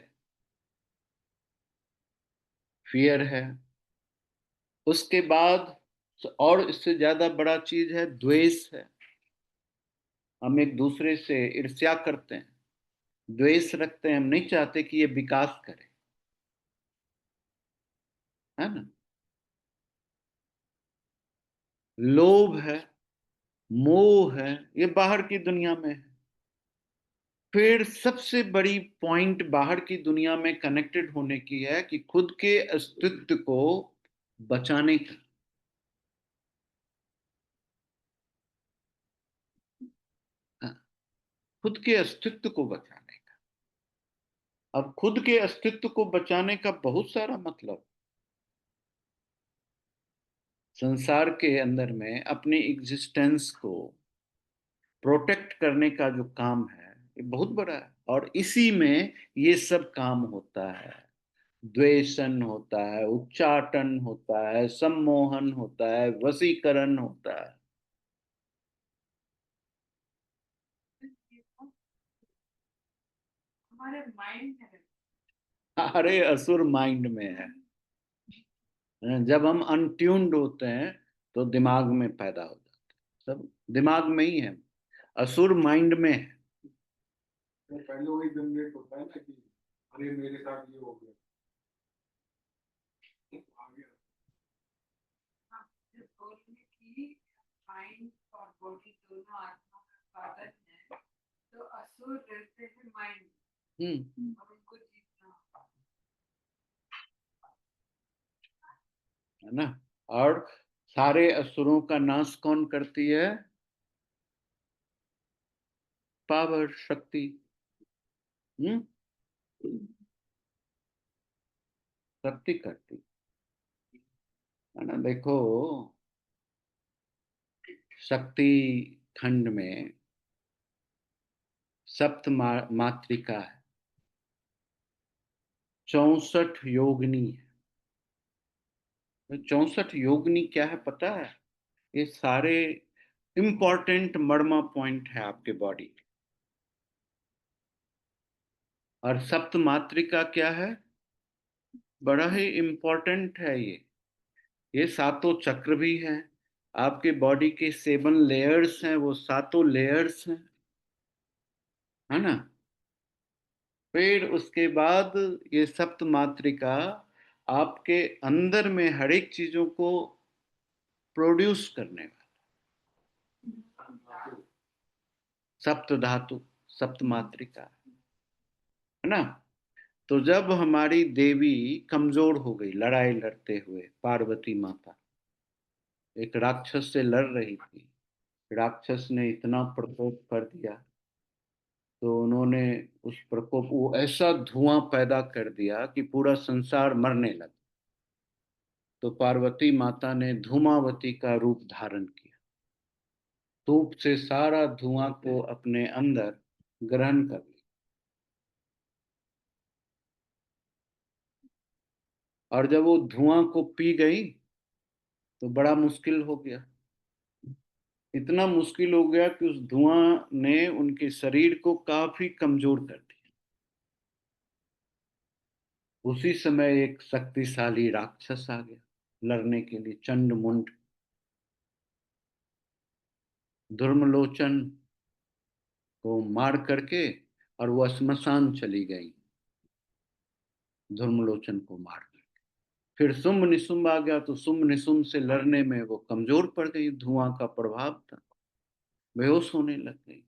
है। उसके बाद और इससे ज्यादा बड़ा चीज है द्वेष है। हम एक दूसरे से ईर्ष्या करते हैं, द्वेष रखते हैं, हम नहीं चाहते कि ये विकास करे, है ना। लोभ है, मोह है, ये बाहर की दुनिया में है। फिर सबसे बड़ी पॉइंट बाहर की दुनिया में कनेक्टेड होने की है कि खुद के अस्तित्व को बचाने का। हाँ, खुद के अस्तित्व को बचाने का। अब खुद के अस्तित्व को बचाने का बहुत सारा मतलब। संसार के अंदर में अपनी एग्जिस्टेंस को प्रोटेक्ट करने का जो काम है ये बहुत बड़ा है, और इसी में ये सब काम होता है। द्वेषण होता है, उच्चाटन होता है, सम्मोहन होता है, वशीकरण होता है। हमारे माइंड है। अरे असुर माइंड में है। जब हम अनट्यून्ड होते हैं तो दिमाग में पैदा हो जाता है, सब दिमाग में ही है, असुर माइंड में है। तो पहले वही जनरेट होता है ना कि अरे मेरे साथ ये हो गया, आ गया। हाँ, जब बोलने की माइंड और बॉडी दोनों आत्मा का साधन है, तो असुर रहते हैं माइंड और उनको जीतना है ना। और सारे असुरों का नाश कौन करती है? पावर, शक्ति। हम्म शक्ति करती है ना। देखो, शक्ति खंड में सप्त मातृका है, 64 योगिनी है। 64 योगिनी क्या है पता है? ये सारे इंपॉर्टेंट मर्मा पॉइंट है आपके बॉडी। और सप्त मातृका क्या है? बड़ा ही इंपॉर्टेंट है ये सातों चक्र भी हैं। आपके बॉडी के 7 लेयर्स हैं, वो सातों लेयर्स हैं, है ना। फिर उसके बाद ये सप्त मातृका आपके अंदर में हर एक चीजों को प्रोड्यूस करने वाला। सप्त धातु, सप्त मातृका, है ना। तो जब हमारी देवी कमजोर हो गई लड़ाई लड़ते हुए, पार्वती माता एक राक्षस से लड़ रही थी, राक्षस ने इतना प्रकोप कर दिया, तो उन्होंने उस प्रकोप वो ऐसा धुआं पैदा कर दिया कि पूरा संसार मरने लगा। तो पार्वती माता ने धूमावती का रूप धारण किया, धूप से सारा धुआं को अपने अंदर ग्रहण कर लिया। और जब वो धुआं को पी गई तो बड़ा मुश्किल हो गया। इतना मुश्किल हो गया कि उस धुआं ने उनके शरीर को काफी कमजोर कर दिया। उसी समय एक शक्तिशाली राक्षस आ गया लड़ने के लिए, चंडमुंड। धर्मलोचन को मार करके और वो श्मशान चली गई, धर्मलोचन को मार करके। फिर शुंभ निशुंभ आ गया, तो शुंभ निशुंभ से लड़ने में वो कमजोर पड़ गई, धुआं का प्रभाव था, बेहोश होने लग गई।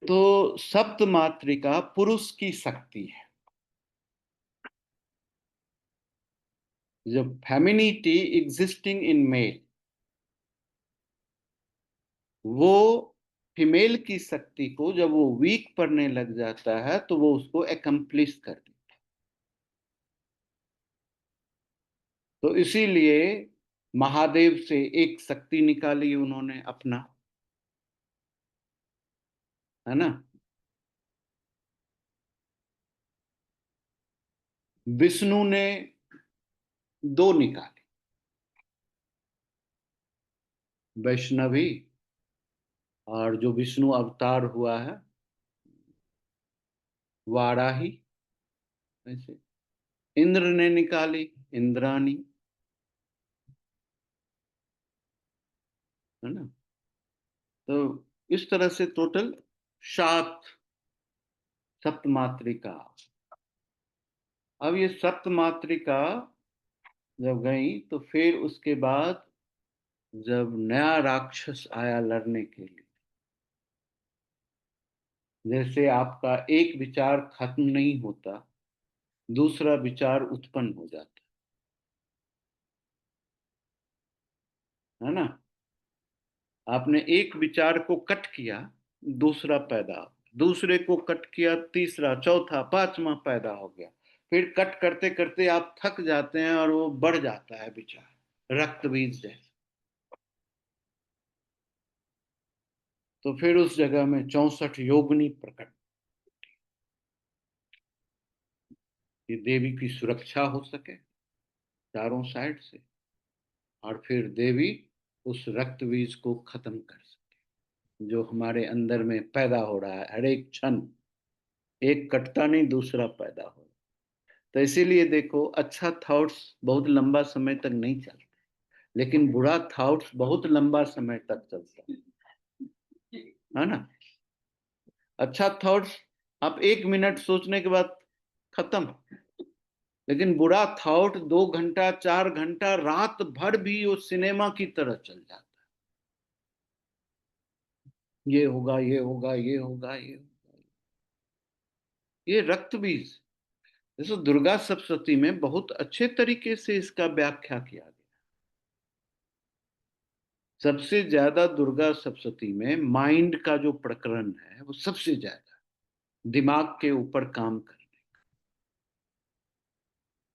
तो सप्त मातृका पुरुष की शक्ति है। जब फेमिनिटी एग्जिस्टिंग इन मेल, वो फीमेल की शक्ति को जब वो वीक पड़ने लग जाता है तो वो उसको एकम्प्लिश कर देता है। तो इसीलिए महादेव से एक शक्ति निकाली उन्होंने अपना, है ना। विष्णु ने 2 निकाली, वैष्णवी और जो विष्णु अवतार हुआ है वाराही, ऐसे। इंद्र ने निकाली इंद्राणी, है ना। तो इस तरह से टोटल 7 सप्तमात्रिका। अब ये सप्तमात्रिका जब गई तो फिर उसके बाद जब नया राक्षस आया लड़ने के लिए, जैसे आपका एक विचार खत्म नहीं होता, दूसरा विचार उत्पन्न हो जाता है ना। आपने एक विचार को कट किया, दूसरा पैदा, दूसरे को कट किया, तीसरा, चौथा, पांचवा पैदा हो गया। फिर कट करते करते आप थक जाते हैं और वो बढ़ जाता है विचार, रक्त बीज जैसे। तो फिर उस जगह में 64 योगिनी प्रकट, कि देवी की सुरक्षा हो सके चारों साइड से, और फिर देवी उस रक्त बीज को खत्म कर सके जो हमारे अंदर में पैदा हो रहा है। हर एक क्षण एक कटता नहीं, दूसरा पैदा हो। तो इसीलिए देखो, अच्छा थॉट्स बहुत लंबा समय तक नहीं चलते, लेकिन बुरा थॉट्स बहुत लंबा समय तक चलता है ना। अच्छा थॉट्स आप 1 मिनट सोचने के बाद खत्म, लेकिन बुरा थॉट 2 घंटा, 4 घंटा, रात भर भी वो सिनेमा की तरह चल जाता है। ये होगा, ये होगा, ये होगा, ये होगा। ये रक्त बीज, जैसे दुर्गा सप्तशती में बहुत अच्छे तरीके से इसका व्याख्या किया गया। सबसे ज्यादा दुर्गा सप्तशती में माइंड का जो प्रकरण है वो सबसे ज्यादा दिमाग के ऊपर काम करने।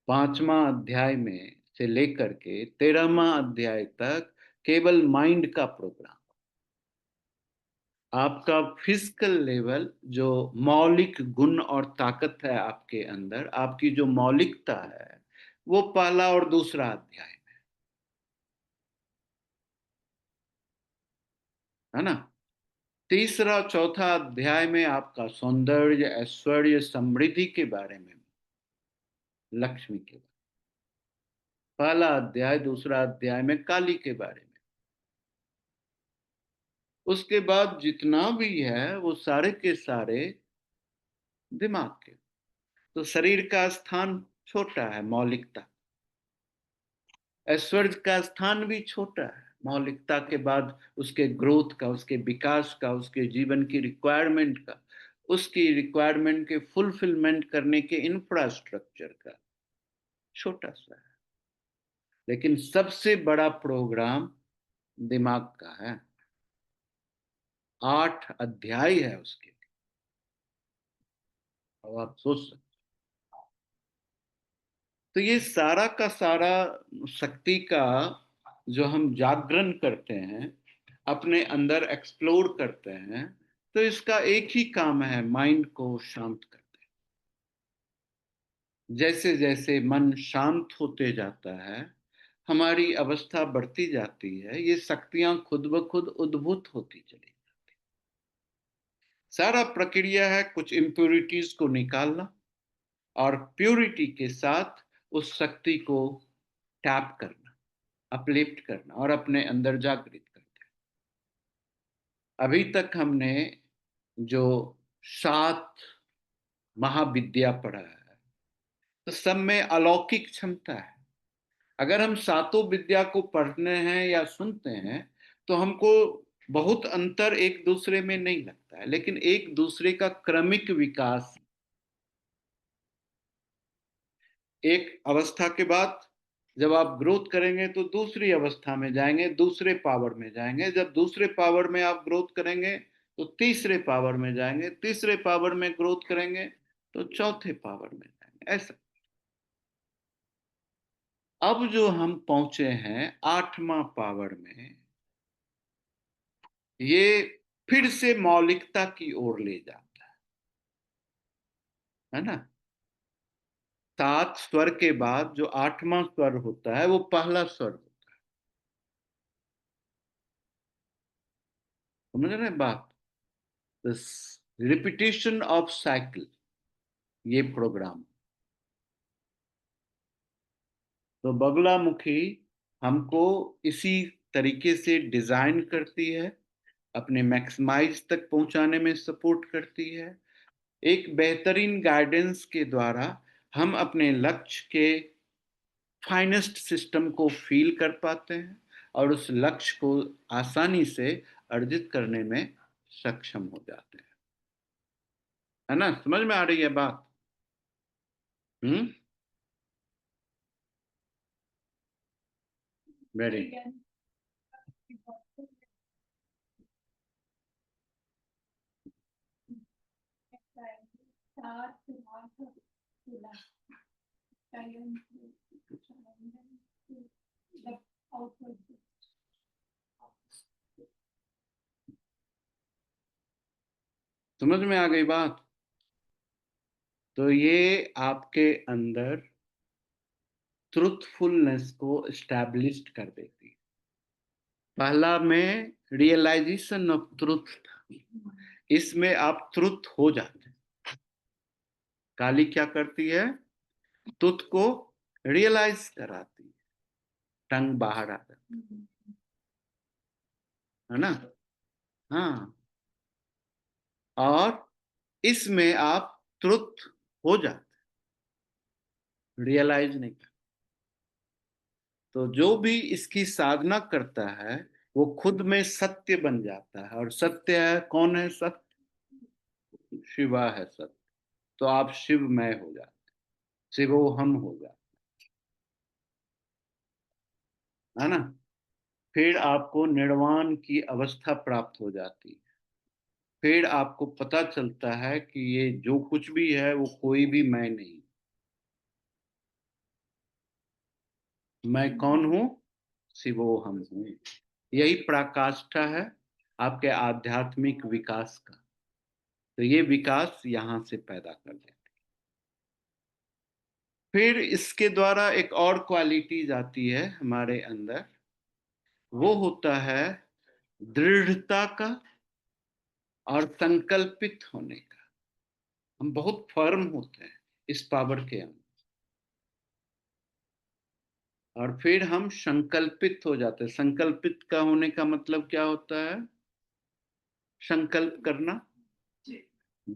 5वां अध्याय में से लेकर के 13वां अध्याय तक केवल माइंड का प्रोग्राम। आपका फिजिकल लेवल, जो मौलिक गुण और ताकत है आपके अंदर, आपकी जो मौलिकता है, वो पहला और दूसरा अध्याय है ना। तीसरा चौथा अध्याय में आपका सौंदर्य, ऐश्वर्य, समृद्धि के बारे में, लक्ष्मी के बारे में। पहला अध्याय, दूसरा अध्याय में काली के बारे में। उसके बाद जितना भी है वो सारे के सारे दिमाग के। तो शरीर का स्थान छोटा है, मौलिकता। ऐश्वर्य का स्थान भी छोटा है, मौलिकता के बाद उसके ग्रोथ का, उसके विकास का, उसके जीवन की रिक्वायरमेंट का, उसकी रिक्वायरमेंट के फुलफिलमेंट करने के इंफ्रास्ट्रक्चर का छोटा सा है। लेकिन सबसे बड़ा प्रोग्राम दिमाग का है। 8 अध्याय है उसके। अब आप सोच सकते। तो ये सारा का सारा शक्ति का जो हम जागरण करते हैं, अपने अंदर एक्सप्लोर करते हैं, तो इसका एक ही काम है, माइंड को शांत करते हैं। जैसे जैसे मन शांत होते जाता है, हमारी अवस्था बढ़ती जाती है, ये शक्तियां खुद ब खुद उद्भूत होती चली। सारा प्रक्रिया है कुछ इम्प्योरिटीज को निकालना और प्योरिटी के साथ उस शक्ति को टैप करना, अपलिफ्ट करना और अपने अंदर जागृत करना। अभी तक हमने जो 7 महाविद्या पढ़ा है, तो सब में अलौकिक क्षमता है। अगर हम सातों विद्या को पढ़ने हैं या सुनते हैं, तो हमको बहुत अंतर एक दूसरे में नहीं लगता है, लेकिन एक दूसरे का क्रमिक विकास। एक अवस्था के बाद जब आप ग्रोथ करेंगे तो दूसरी अवस्था में जाएंगे, दूसरे पावर में जाएंगे। जब दूसरे पावर में आप ग्रोथ करेंगे तो तीसरे पावर में जाएंगे, तीसरे पावर में ग्रोथ करेंगे तो चौथे पावर में जाएंगे, ऐसा। अब जो हम पहुंचे हैं 8वां पावर में, ये फिर से मौलिकता की ओर ले जाता है ना। 7 स्वर के बाद जो 8वां स्वर होता है वो पहला स्वर होता है। समझ रहे हैं बात। रिपीटेशन ऑफ साइकिल, ये प्रोग्राम। तो बगलामुखी हमको इसी तरीके से डिजाइन करती है, अपने मैक्सिमाइज तक पहुंचाने में सपोर्ट करती है। एक बेहतरीन गाइडेंस के द्वारा हम अपने लक्ष्य के फाइनेस्ट सिस्टम को फील कर पाते हैं और उस लक्ष्य को आसानी से अर्जित करने में सक्षम हो जाते हैं। है ना? समझ में आ रही है बात? वेरी समझ में आ गई बात? तो ये आपके अंदर ट्रूथफुलनेस को एस्टैब्लिश्ड कर देती है। पहला में रियलाइजेशन ऑफ ट्रूथ था, इसमें आप ट्रूथ हो जाते हैं। काली क्या करती है? ट्रूथ को रियलाइज कराती है, टंग बाहर आ जाती है ना? हाँ, और इसमें आप ट्रुथ हो जाते, रियलाइज नहीं करते। तो जो भी इसकी साधना करता है वो खुद में सत्य बन जाता है। और सत्य है, कौन है सत्य? शिवा है सत्य। तो आप शिवमय हो जाते, शिवोहम हो जाते, है ना? फिर आपको निर्वाण की अवस्था प्राप्त हो जाती है। फिर आपको पता चलता है कि ये जो कुछ भी है वो कोई भी मैं नहीं। मैं कौन हूं? शिवोहम हूं। यही पराकाष्ठा है आपके आध्यात्मिक विकास का। तो ये विकास यहां से पैदा कर देते। फिर इसके द्वारा एक और क्वालिटीज आती है हमारे अंदर, वो होता है दृढ़ता का और संकल्पित होने का। हम बहुत फर्म होते हैं इस पावर के अंदर, और फिर हम संकल्पित हो जाते हैं। संकल्पित का होने का मतलब क्या होता है? संकल्प करना,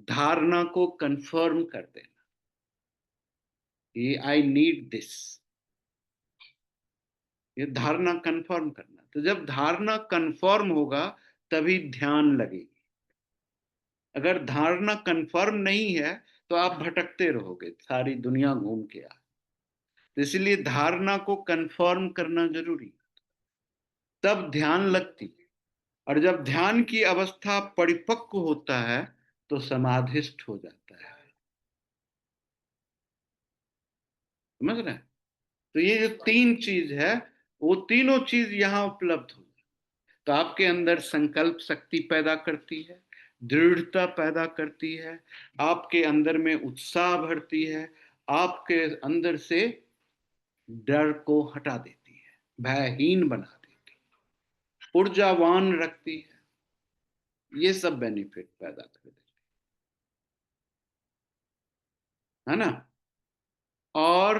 धारणा को कंफर्म कर देना, ये आई नीड दिस, ये धारणा कंफर्म करना। तो जब धारणा कंफर्म होगा तभी ध्यान लगेगी। अगर धारणा कंफर्म नहीं है तो आप भटकते रहोगे, सारी दुनिया घूम के आ। तो इसलिए धारणा को कंफर्म करना जरूरी, तब ध्यान लगती है। और जब ध्यान की अवस्था परिपक्व होता है तो समाधिस्थ हो जाता है। समझ रहे हैं? तो ये जो तीन चीज है, वो तीनों चीज यहां उपलब्ध हो। तो आपके अंदर संकल्प शक्ति पैदा करती है, दृढ़ता पैदा करती है, आपके अंदर में उत्साह भरती है, आपके अंदर से डर को हटा देती है, भयहीन बना देती है, ऊर्जावान रखती है। ये सब बेनिफिट पैदा कर देती है ना? और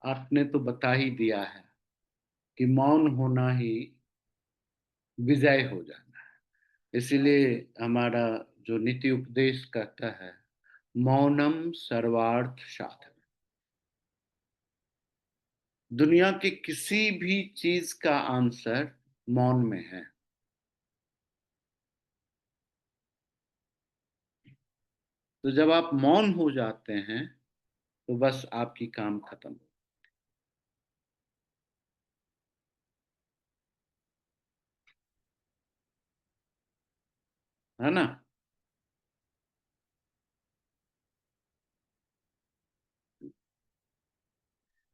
आपने तो बता ही दिया है कि मौन होना ही विजय हो जाना है। इसीलिए हमारा जो नीति उपदेश कहता है, मौनम सर्वार्थ साधन। दुनिया की किसी भी चीज का आंसर मौन में है। तो जब आप मौन हो जाते हैं तो बस आपकी काम खत्म, है ना?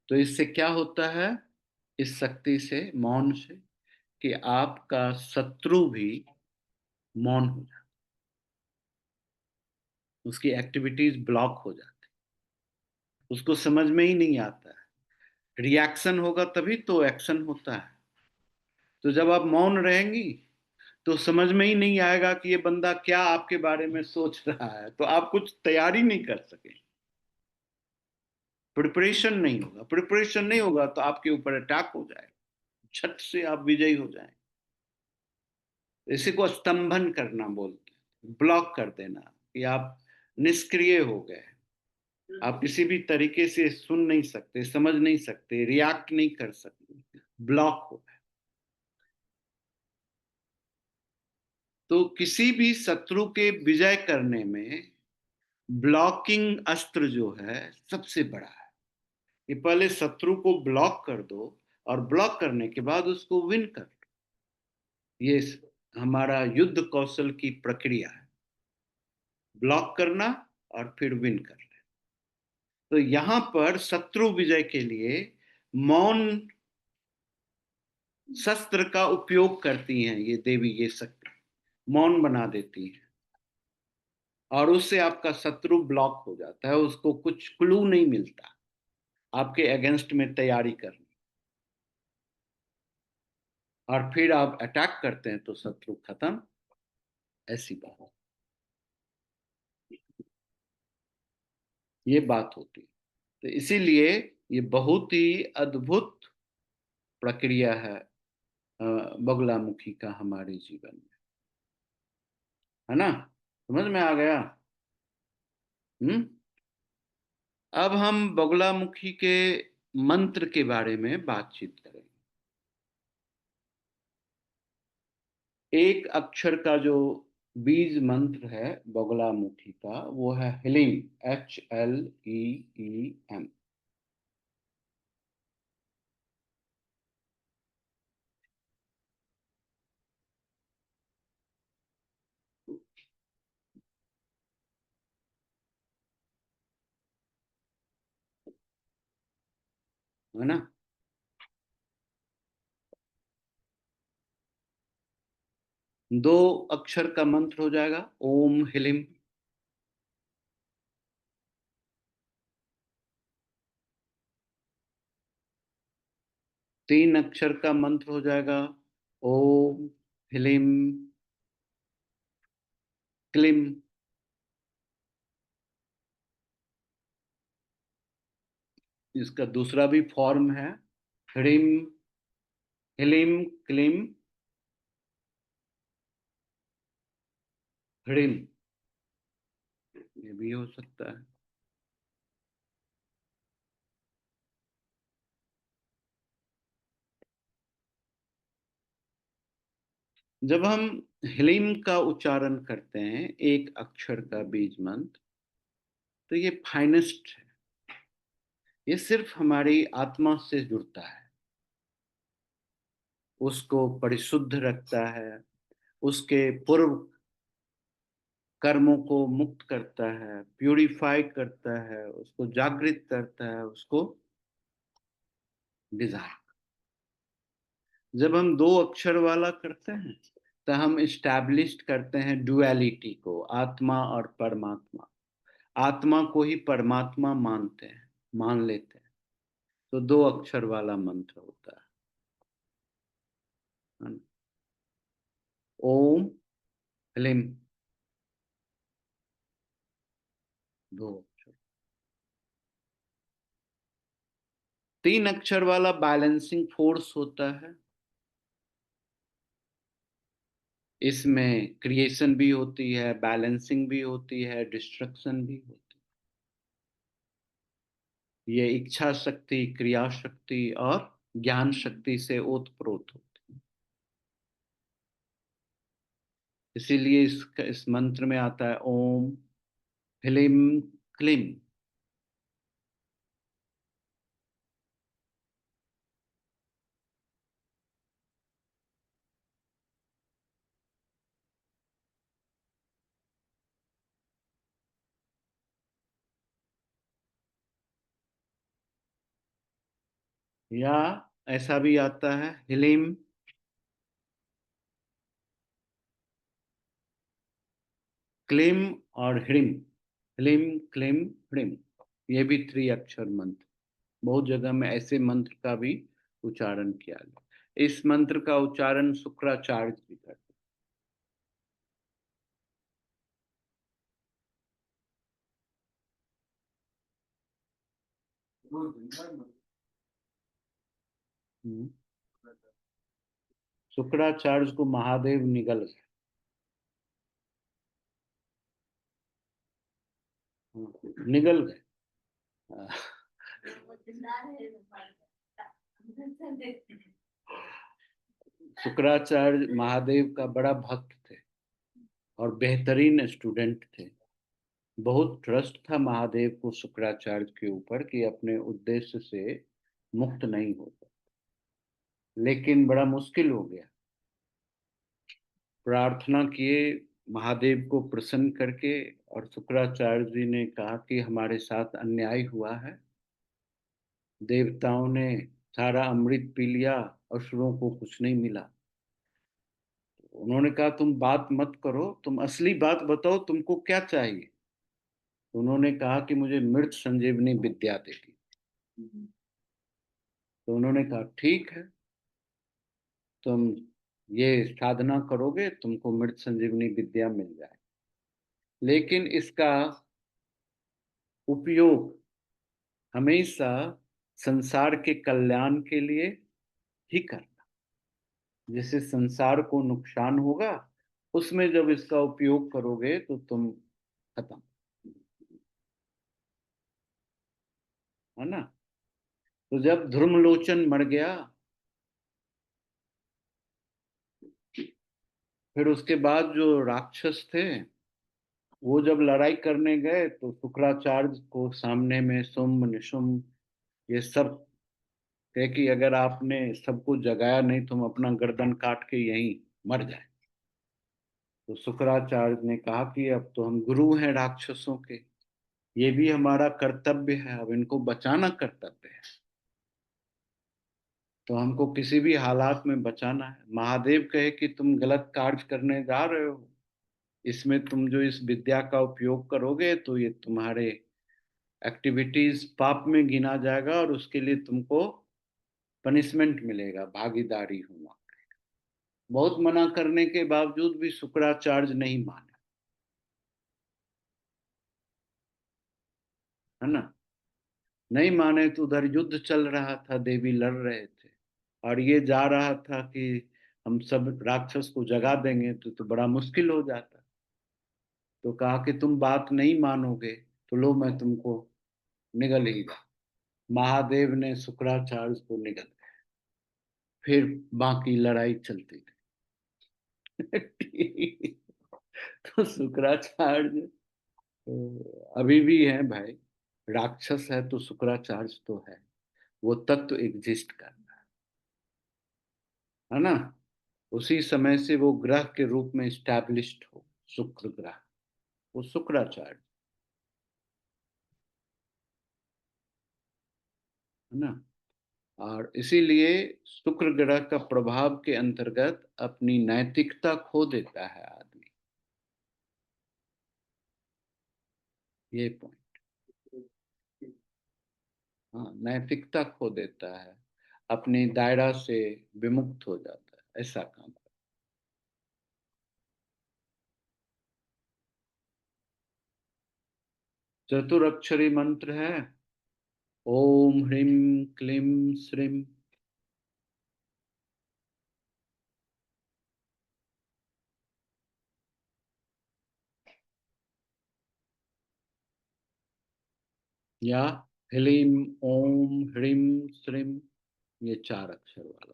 तो इससे क्या होता है, इस शक्ति से, मौन से, कि आपका शत्रु भी मौन हो जाता, उसकी एक्टिविटीज ब्लॉक हो जाती, उसको समझ में ही नहीं आता है। रिएक्शन होगा तभी तो एक्शन होता है। तो जब आप मौन रहेंगी तो समझ में ही नहीं आएगा कि ये बंदा क्या आपके बारे में सोच रहा है, तो आप कुछ तैयारी नहीं कर सके, प्रिपरेशन नहीं होगा। प्रिपरेशन नहीं होगा तो आपके ऊपर अटैक हो जाए, छत से आप विजयी हो जाए। इसी को स्तंभन करना बोलते हैं, ब्लॉक कर देना, कि आप निष्क्रिय हो गए। आप किसी भी तरीके से सुन नहीं सकते, समझ नहीं सकते, रिएक्ट नहीं कर सकते, ब्लॉक हो। तो किसी भी शत्रु के विजय करने में ब्लॉकिंग अस्त्र जो है सबसे बड़ा है। कि पहले शत्रु को ब्लॉक कर दो और ब्लॉक करने के बाद उसको विन कर दो। ये हमारा युद्ध कौशल की प्रक्रिया है, ब्लॉक करना और फिर विन करना। तो यहां पर शत्रु विजय के लिए मौन शस्त्र का उपयोग करती हैं ये देवी, ये शक्ति मौन बना देती हैं और उससे आपका शत्रु ब्लॉक हो जाता है, उसको कुछ क्लू नहीं मिलता आपके अगेंस्ट में तैयारी करनी। और फिर आप अटैक करते हैं तो शत्रु खत्म, ऐसी बात, ये बात होती है। तो इसीलिए ये बहुत ही अद्भुत प्रक्रिया है बगुलामुखी का हमारे जीवन में, है ना? समझ में आ गया? हम्म। अब हम बगुलामुखी के मंत्र के बारे में बातचीत करेंगे। एक अक्षर का जो बीज मंत्र है बगुलामुखी का, वो है हिलिम, HLEEM। है ना? दो अक्षर का मंत्र हो जाएगा ओम हिलिम। तीन अक्षर का मंत्र हो जाएगा ओम हिलिम क्लिम। इसका दूसरा भी फॉर्म है ह्रीम हिलिम क्लिम ह्रीम, ये भी हो सकता है। जब हम हिलिम का उच्चारण करते हैं एक अक्षर का बीज मंत्र, तो ये फाइनेस्ट है, ये सिर्फ हमारी आत्मा से जुड़ता है, उसको परिशुद्ध रखता है, उसके पूर्व कर्मों को मुक्त करता है, प्यूरिफाई करता है, उसको जागृत करता है, उसको डिजाइन। जब हम दो अक्षर वाला करते हैं तो हम इस्टेब्लिश करते हैं डुअलिटी को, आत्मा और परमात्मा। आत्मा को ही परमात्मा मानते हैं, मान लेते हैं, तो दो अक्षर वाला मंत्र होता है। ओम ह्लीम, दो अक्षर। तीन अक्षर वाला बैलेंसिंग फोर्स होता है, इसमें क्रिएशन भी होती है, बैलेंसिंग भी होती है, डिस्ट्रक्शन भी होती है। ये इच्छा शक्ति, क्रिया शक्ति और ज्ञान शक्ति से ओतप्रोत होती है। इसीलिए इस मंत्र में आता है ओम ह्लीम क्लीम। या ऐसा भी आता है ह्लीम क्लीम और ह्रीम, ह्लीम क्लीम ह्रीम, ये भी थ्री अक्षर मंत्र। बहुत जगह में ऐसे मंत्र का भी उच्चारण किया गया। इस मंत्र का उच्चारण शुक्राचार्य भी करते हैं। शुक्राचार्य को महादेव निगल गए, निगल गए। शुक्राचार्य महादेव का बड़ा भक्त थे और बेहतरीन स्टूडेंट थे। बहुत ट्रस्ट था महादेव को शुक्राचार्य के ऊपर कि अपने उद्देश्य से मुक्त नहीं होता, लेकिन बड़ा मुश्किल हो गया। प्रार्थना किए महादेव को प्रसन्न करके, और शुक्राचार्य जी ने कहा कि हमारे साथ अन्याय हुआ है, देवताओं ने सारा अमृत पी लिया, असुरों को कुछ नहीं मिला। उन्होंने कहा तुम बात मत करो, तुम असली बात बताओ, तुमको क्या चाहिए। उन्होंने कहा कि मुझे मृत संजीवनी विद्या देगी। तो उन्होंने कहा ठीक है, तुम ये साधना करोगे तुमको मृत संजीवनी विद्या मिल जाए, लेकिन इसका उपयोग हमेशा संसार के कल्याण के लिए ही करना। जिससे संसार को नुकसान होगा, उसमें जब इसका उपयोग करोगे तो तुम खत्म, है ना। तो जब ध्रुमलोचन मर गया, फिर उसके बाद जो राक्षस थे वो जब लड़ाई करने गए तो शुक्राचार्य को सामने में शुंभ निशुंभ ये सब कहे कि अगर आपने सबको जगाया नहीं, तुम अपना गर्दन काट के यहीं मर जाए। तो शुक्राचार्य ने कहा कि अब तो हम गुरु हैं राक्षसों के, ये भी हमारा कर्तव्य है, अब इनको बचाना कर्तव्य है, तो हमको किसी भी हालात में बचाना है। महादेव कहे कि तुम गलत कार्य करने जा रहे हो, इसमें तुम जो इस विद्या का उपयोग करोगे तो ये तुम्हारे एक्टिविटीज पाप में गिना जाएगा और उसके लिए तुमको पनिशमेंट मिलेगा, भागीदारी होना। बहुत मना करने के बावजूद भी शुक्राचार्य नहीं माने, है ना। नहीं माने तो उधर युद्ध चल रहा था, देवी लड़ रहे थे, और ये जा रहा था कि हम सब राक्षस को जगा देंगे तो बड़ा मुश्किल हो जाता। तो कहा कि तुम बात नहीं मानोगे तो लो मैं तुमको निगल ही दूं। महादेव ने शुक्राचार्य को निगल दिया। फिर बाकी लड़ाई चलती थी। तो शुक्राचार्य अभी भी है भाई, राक्षस है तो शुक्राचार्य तो है, वो तत्व तो एग्जिस्ट करता है ना। उसी समय से वो ग्रह के रूप में स्टैब्लिश्ड हो, शुक्र ग्रह, वो शुक्राचार्य, है ना। और इसीलिए शुक्र ग्रह का प्रभाव के अंतर्गत अपनी नैतिकता खो देता है आदमी, ये पॉइंट। हाँ, नैतिकता खो देता है, अपनी दायरा से विमुक्त हो जाता है, ऐसा काम। चतुरक्षरी मंत्र है, ओम ह्रीम क्लीम श्रीम। या ह्रीम ओम ह्रीम श्रीम, ये 4 अक्षर वाला।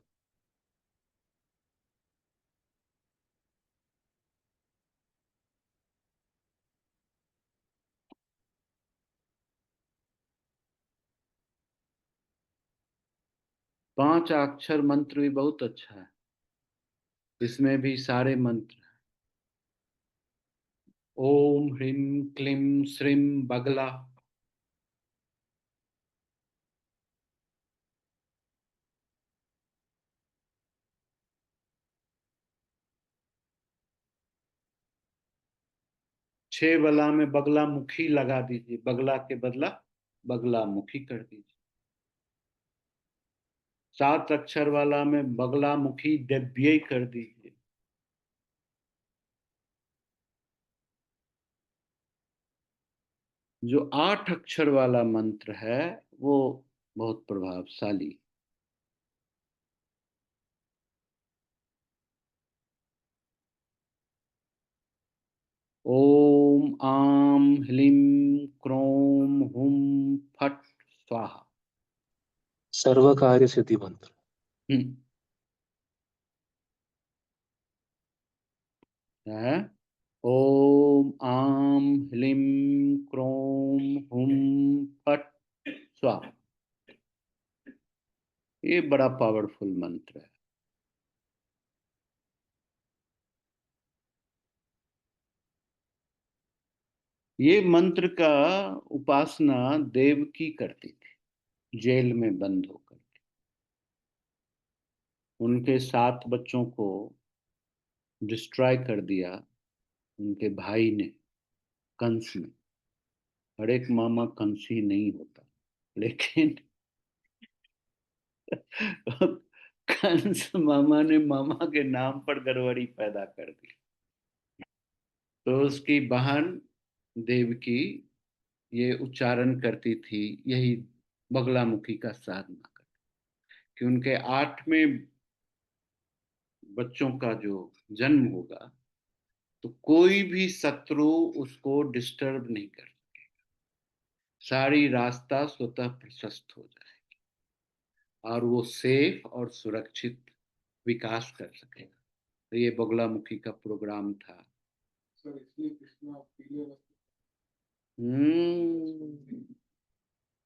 पांच अक्षर मंत्र भी बहुत अच्छा है, इसमें भी सारे मंत्र। ओम ह्रीम क्लीम श्रीम बगला, छह बला में बगला मुखी लगा दीजिए, बगला के बदला बगला मुखी कर दीजिए। 7 अक्षर वाला में बगला मुखी दिव्य कर दीजिए। जो 8 अक्षर वाला मंत्र है वो बहुत प्रभावशाली। ओम आम ह्लीम क्रोम हुम फट सर्व कार्य सिद्धि मंत्र। है ओम आम ह्लीम क्रोम हुम फट स्वाहा। ये बड़ा पावरफुल मंत्र है। ये मंत्र का उपासना देवकी करती थी, जेल में बंद होकर। उनके 7 बच्चों को डिस्ट्रॉय कर दिया उनके भाई ने, कंस ने। हर एक मामा कंस ही नहीं होता, लेकिन कंस मामा ने मामा के नाम पर गड़बड़ी पैदा कर दी। तो उसकी बहन देवकी ये उच्चारण करती थी, यही बगलामुखी का साधना करती कि उनके 8वें बच्चों का जो जन्म होगा तो कोई भी शत्रु उसको डिस्टर्ब नहीं कर सकेगा, सारी रास्ता स्वतः प्रशस्त हो जाएगी और वो सेफ और सुरक्षित विकास कर सकेगा। तो ये बगलामुखी का प्रोग्राम था। सर इसलिए कृष्णा पीले वस्त्र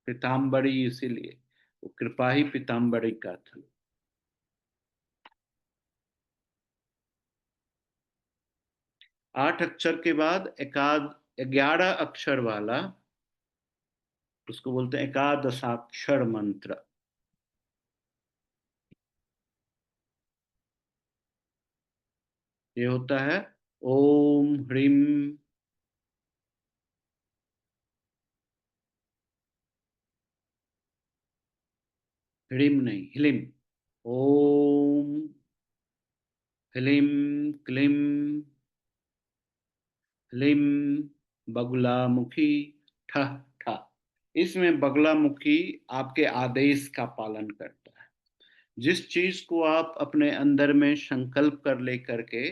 पीताम्बरी, इसीलिए वो कृपा ही पीताम्बरी का था। 8 अक्षर के बाद 11 अक्षर वाला, उसको बोलते हैं एकादशाक्षर मंत्र। ये होता है ओम ह्रीम, ह्रीम नहीं ह्लीम, ओम ह्लीम क्लीम ह्लीम बगुलामुखी ठह ठा। इसमें बगलामुखी आपके आदेश का पालन करता है। जिस चीज को आप अपने अंदर में संकल्प कर लेकर के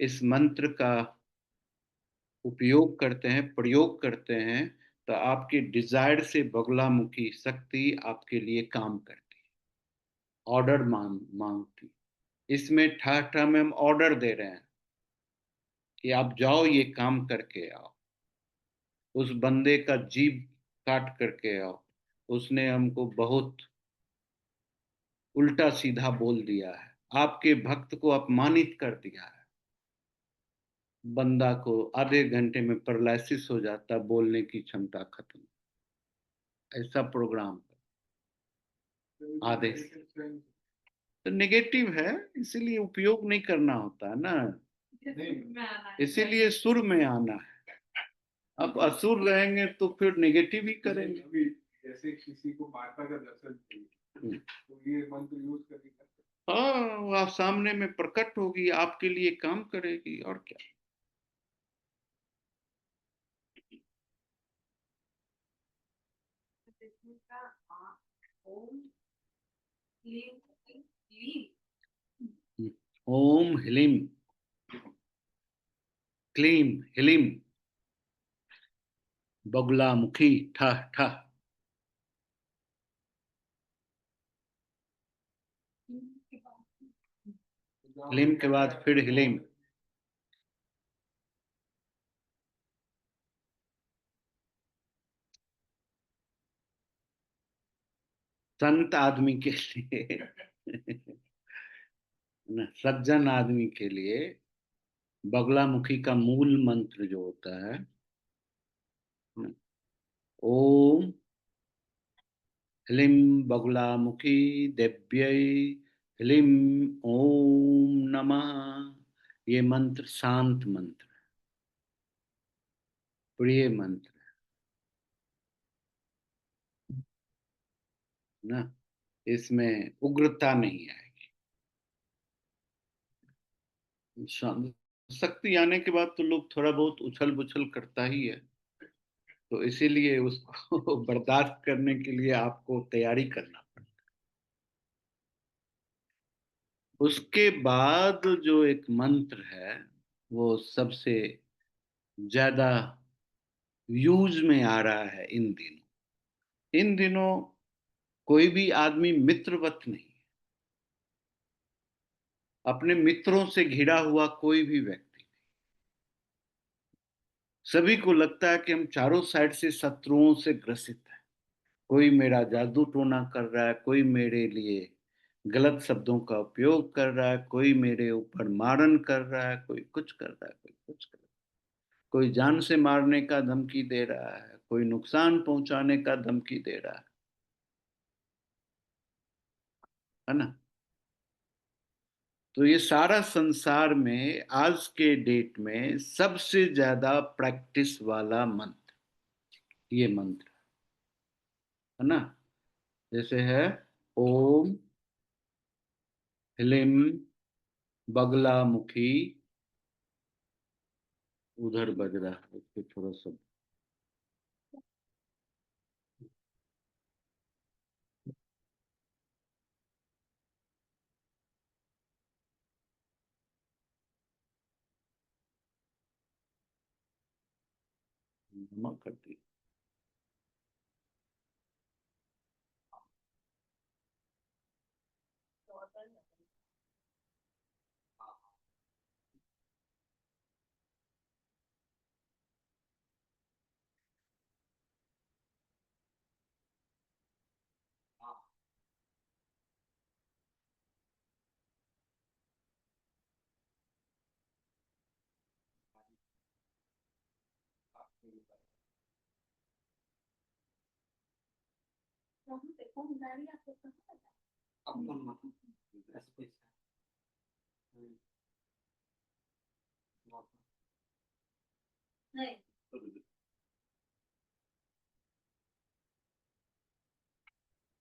इस मंत्र का उपयोग करते हैं, प्रयोग करते हैं, तो आपकी डिजायर से बगलामुखी शक्ति आपके लिए काम करती है, ऑर्डर मांगती। इसमें ठा में हम ऑर्डर दे रहे हैं कि आप जाओ ये काम करके आओ। उस बंदे का जीभ काट करके आओ, उसने हमको बहुत उल्टा सीधा बोल दिया है, आपके भक्त को अपमानित कर दिया है। बंदा को आधे घंटे में पैरालिसिस हो जाता, बोलने की क्षमता खत्म। ऐसा प्रोग्राम आदेश तो नेगेटिव है, इसीलिए उपयोग नहीं करना होता है ना, इसीलिए सुर में आना है। अब असुर रहेंगे तो फिर नेगेटिव ही करेंगे। जैसे किसी को माता का दर्शन चाहिए तो ये मंत्र यूज करके, हाँ, आप सामने में प्रकट होगी, आपके लिए काम करेगी, और क्या। ओम ह्लीम क्लीम ह्लीम बगुलामुखी ठह ठह। ह्लीम के बाद फिर ह्लीम। संत आदमी के लिए ना, सज्जन आदमी के लिए बगलामुखी का मूल मंत्र जो होता है, ओम ह्लीम बगुलामुखी देव्यै ह्लीम ओम नमः। ये मंत्र शांत मंत्र है, प्रिय मंत्र है ना, इसमें उग्रता नहीं आएगी। शक्ति आने के बाद तो लोग थोड़ा बहुत उछल बुछल करता ही है, तो इसीलिए उसको बर्दाश्त करने के लिए आपको तैयारी करना पड़ता। उसके बाद जो एक मंत्र है वो सबसे ज्यादा यूज में आ रहा है इन दिनों। कोई भी आदमी मित्रवत नहीं, अपने मित्रों से घिरा हुआ कोई भी व्यक्ति। सभी को लगता है कि हम चारों साइड से शत्रुओं से ग्रसित हैं। कोई मेरा जादू टोना कर रहा है, कोई मेरे लिए गलत शब्दों का उपयोग कर रहा है, कोई मेरे ऊपर मारन कर रहा है, कोई कुछ कर रहा है, कोई कुछ कर रहा है, कोई जान से मारने का धमकी दे रहा है, कोई नुकसान पहुंचाने का धमकी दे रहा है ना। तो ये सारा संसार में आज के डेट में सबसे ज्यादा प्रैक्टिस वाला मंत्र ये मंत्र है ना। जैसे है ओम ह्लीम बगलामुखी, उधर बज रहा है उसको थोड़ा सा। जमा कर दी।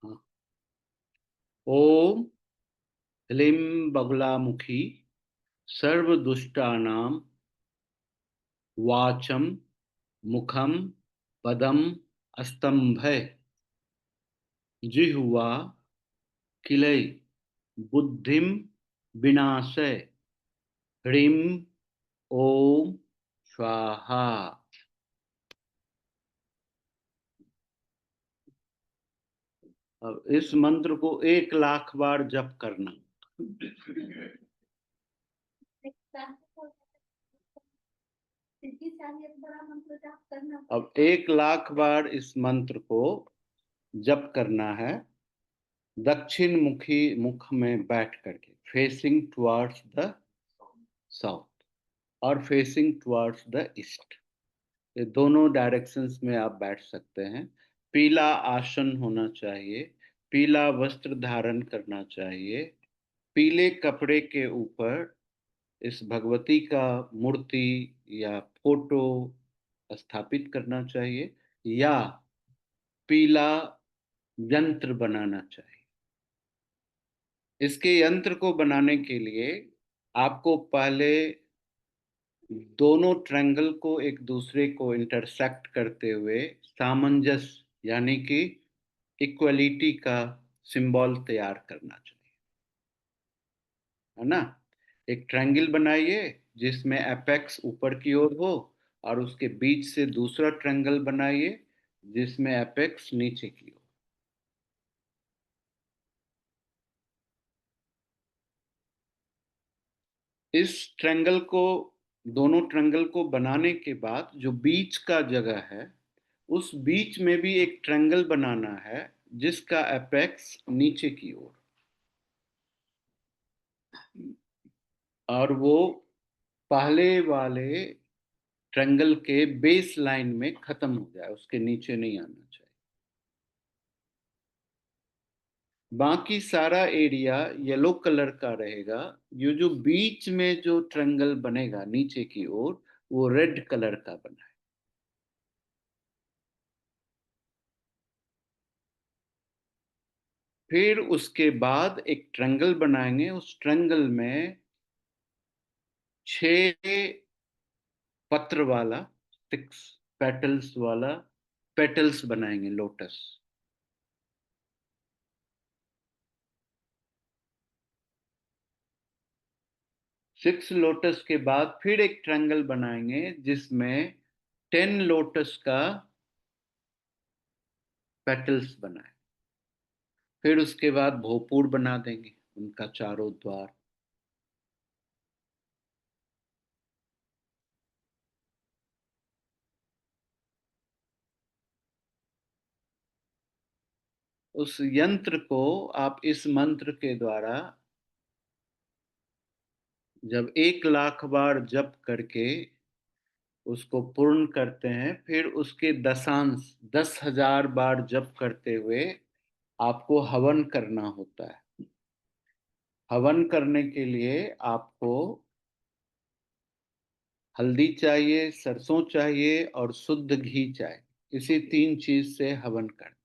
हाँ। ओम ह्लीम बगलामुखी सर्वदुष्टानां वाचम मुखम पदम स्तंभय जिह्वा किलय बुद्धिम विनाशय ह्रीम ओम स्वाहा। अब इस मंत्र को 1,00,000 बार जप करना। अब 1,00,000 बार इस मंत्र को जप करना है दक्षिण मुखी मुख में बैठ करके, फेसिंग टुवर्ड्स द साउथ और फेसिंग टुवर्ड्स द ईस्ट। ये दोनों डायरेक्शंस में आप बैठ सकते हैं। पीला आसन होना चाहिए, पीला वस्त्र धारण करना चाहिए, पीले कपड़े के ऊपर इस भगवती का मूर्ति या फोटो स्थापित करना चाहिए या पीला यंत्र बनाना चाहिए। इसके यंत्र को बनाने के लिए आपको पहले दोनों ट्रायंगल को एक दूसरे को इंटरसेक्ट करते हुए सामंजस्य यानी कि इक्वलिटी का सिंबल तैयार करना चाहिए, है ना। एक ट्रायंगल बनाइए जिसमें एपेक्स ऊपर की ओर हो और उसके बीच से दूसरा ट्रायंगल बनाइए जिसमें एपेक्स नीचे की ओर। इस ट्रायंगल को दोनों ट्रायंगल को बनाने के बाद जो बीच का जगह है उस बीच में भी एक ट्रायंगल बनाना है जिसका एपेक्स नीचे की ओर और वो पहले वाले ट्रायंगल के बेस लाइन में खत्म हो जाए, उसके नीचे नहीं आना चाहिए। बाकी सारा एरिया येलो कलर का रहेगा। ये जो बीच में जो ट्रायंगल बनेगा नीचे की ओर वो रेड कलर का बना है। फिर उसके बाद एक ट्रायंगल बनाएंगे, उस ट्रायंगल में 6 पत्र वाला 6 पेटल्स वाला पेटल्स बनाएंगे, लोटस। 6 लोटस के बाद फिर एक ट्रायंगल बनाएंगे जिसमें 10 लोटस का पेटल्स बनाए। फिर उसके बाद भोपूर बना देंगे उनका चारों द्वार। उस यंत्र को आप इस मंत्र के द्वारा जब 1 लाख बार जप करके उसको पूर्ण करते हैं, फिर उसके दशांश 10,000 बार जप करते हुए आपको हवन करना होता है। हवन करने के लिए आपको हल्दी चाहिए, सरसों चाहिए और शुद्ध घी चाहिए। इसी 3 चीज से हवन करते हैं।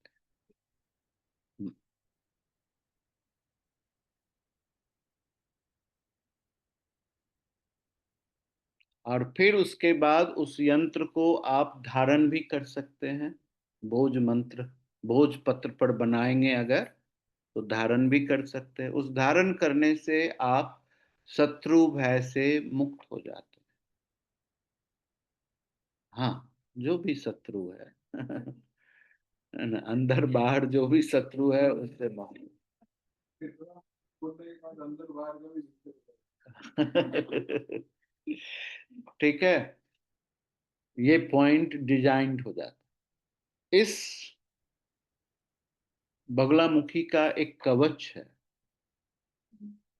और फिर उसके बाद उस यंत्र को आप धारण भी कर सकते हैं। भोज मंत्र, भोज पत्र पर बनाएंगे अगर, तो धारण भी कर सकते हैं। उस धारण करने से आप शत्रु भय से मुक्त हो जाते हैं। हाँ, जो भी शत्रु है है ना, अंदर बाहर जो भी शत्रु है उससे मुक्त। अंदर बाहर का भी ठीक है, ये पॉइंट डिजाइन हो जाता है। इस बगलामुखी का एक कवच है।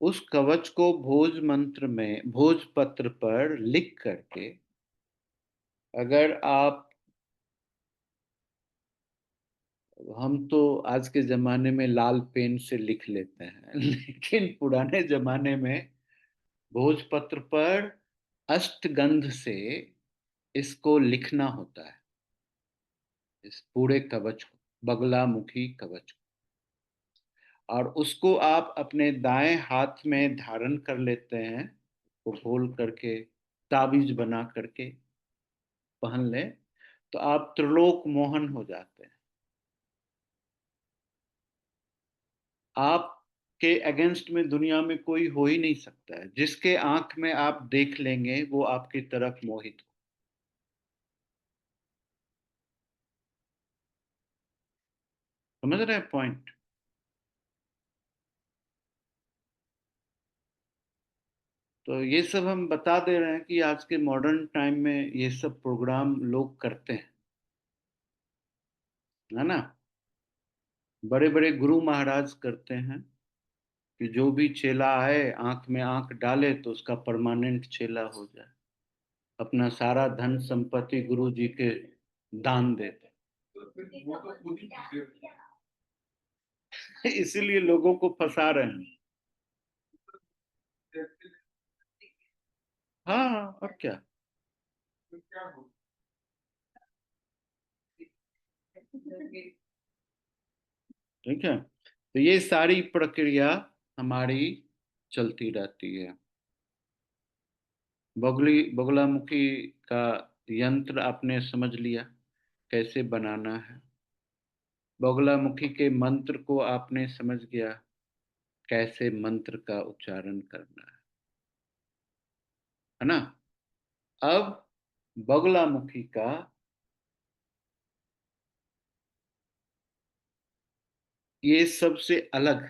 उस कवच को भोज मंत्र में, भोज पत्र पर लिख करके अगर आप, हम तो आज के जमाने में लाल पेन से लिख लेते हैं लेकिन पुराने जमाने में भोजपत्र पर अष्टगंध से इसको लिखना होता है, इस पूरे कवच को, बगलामुखी कवच को। और उसको आप अपने दाएं हाथ में धारण कर लेते हैं, वो खोल करके ताबीज बना करके पहन ले, तो आप त्रिलोक मोहन हो जाते हैं। आपके अगेंस्ट में दुनिया में कोई हो ही नहीं सकता है। जिसके आंख में आप देख लेंगे वो आपकी तरफ मोहित हो। समझ रहे हैं पॉइंट? तो ये सब हम बता दे रहे हैं कि आज के मॉडर्न टाइम में ये सब प्रोग्राम लोग करते हैं, है ना। बड़े बड़े गुरु महाराज करते हैं कि जो भी चेला आए आंख में आंख डाले तो उसका परमानेंट चेला हो जाए, अपना सारा धन संपत्ति गुरु जी के दान देते। वो तो खुद ही फंसे हुए इसीलिए लोगों को फंसा रहे हैं। हैं। हाँ हाँ, और क्या। तो क्या हो, ठीक है, तो ये सारी प्रक्रिया हमारी चलती रहती है। बगलामुखी का यंत्र आपने समझ लिया कैसे बनाना है। बगलामुखी के मंत्र को आपने समझ गया कैसे मंत्र का उच्चारण करना है ना। अब बगलामुखी का ये सबसे अलग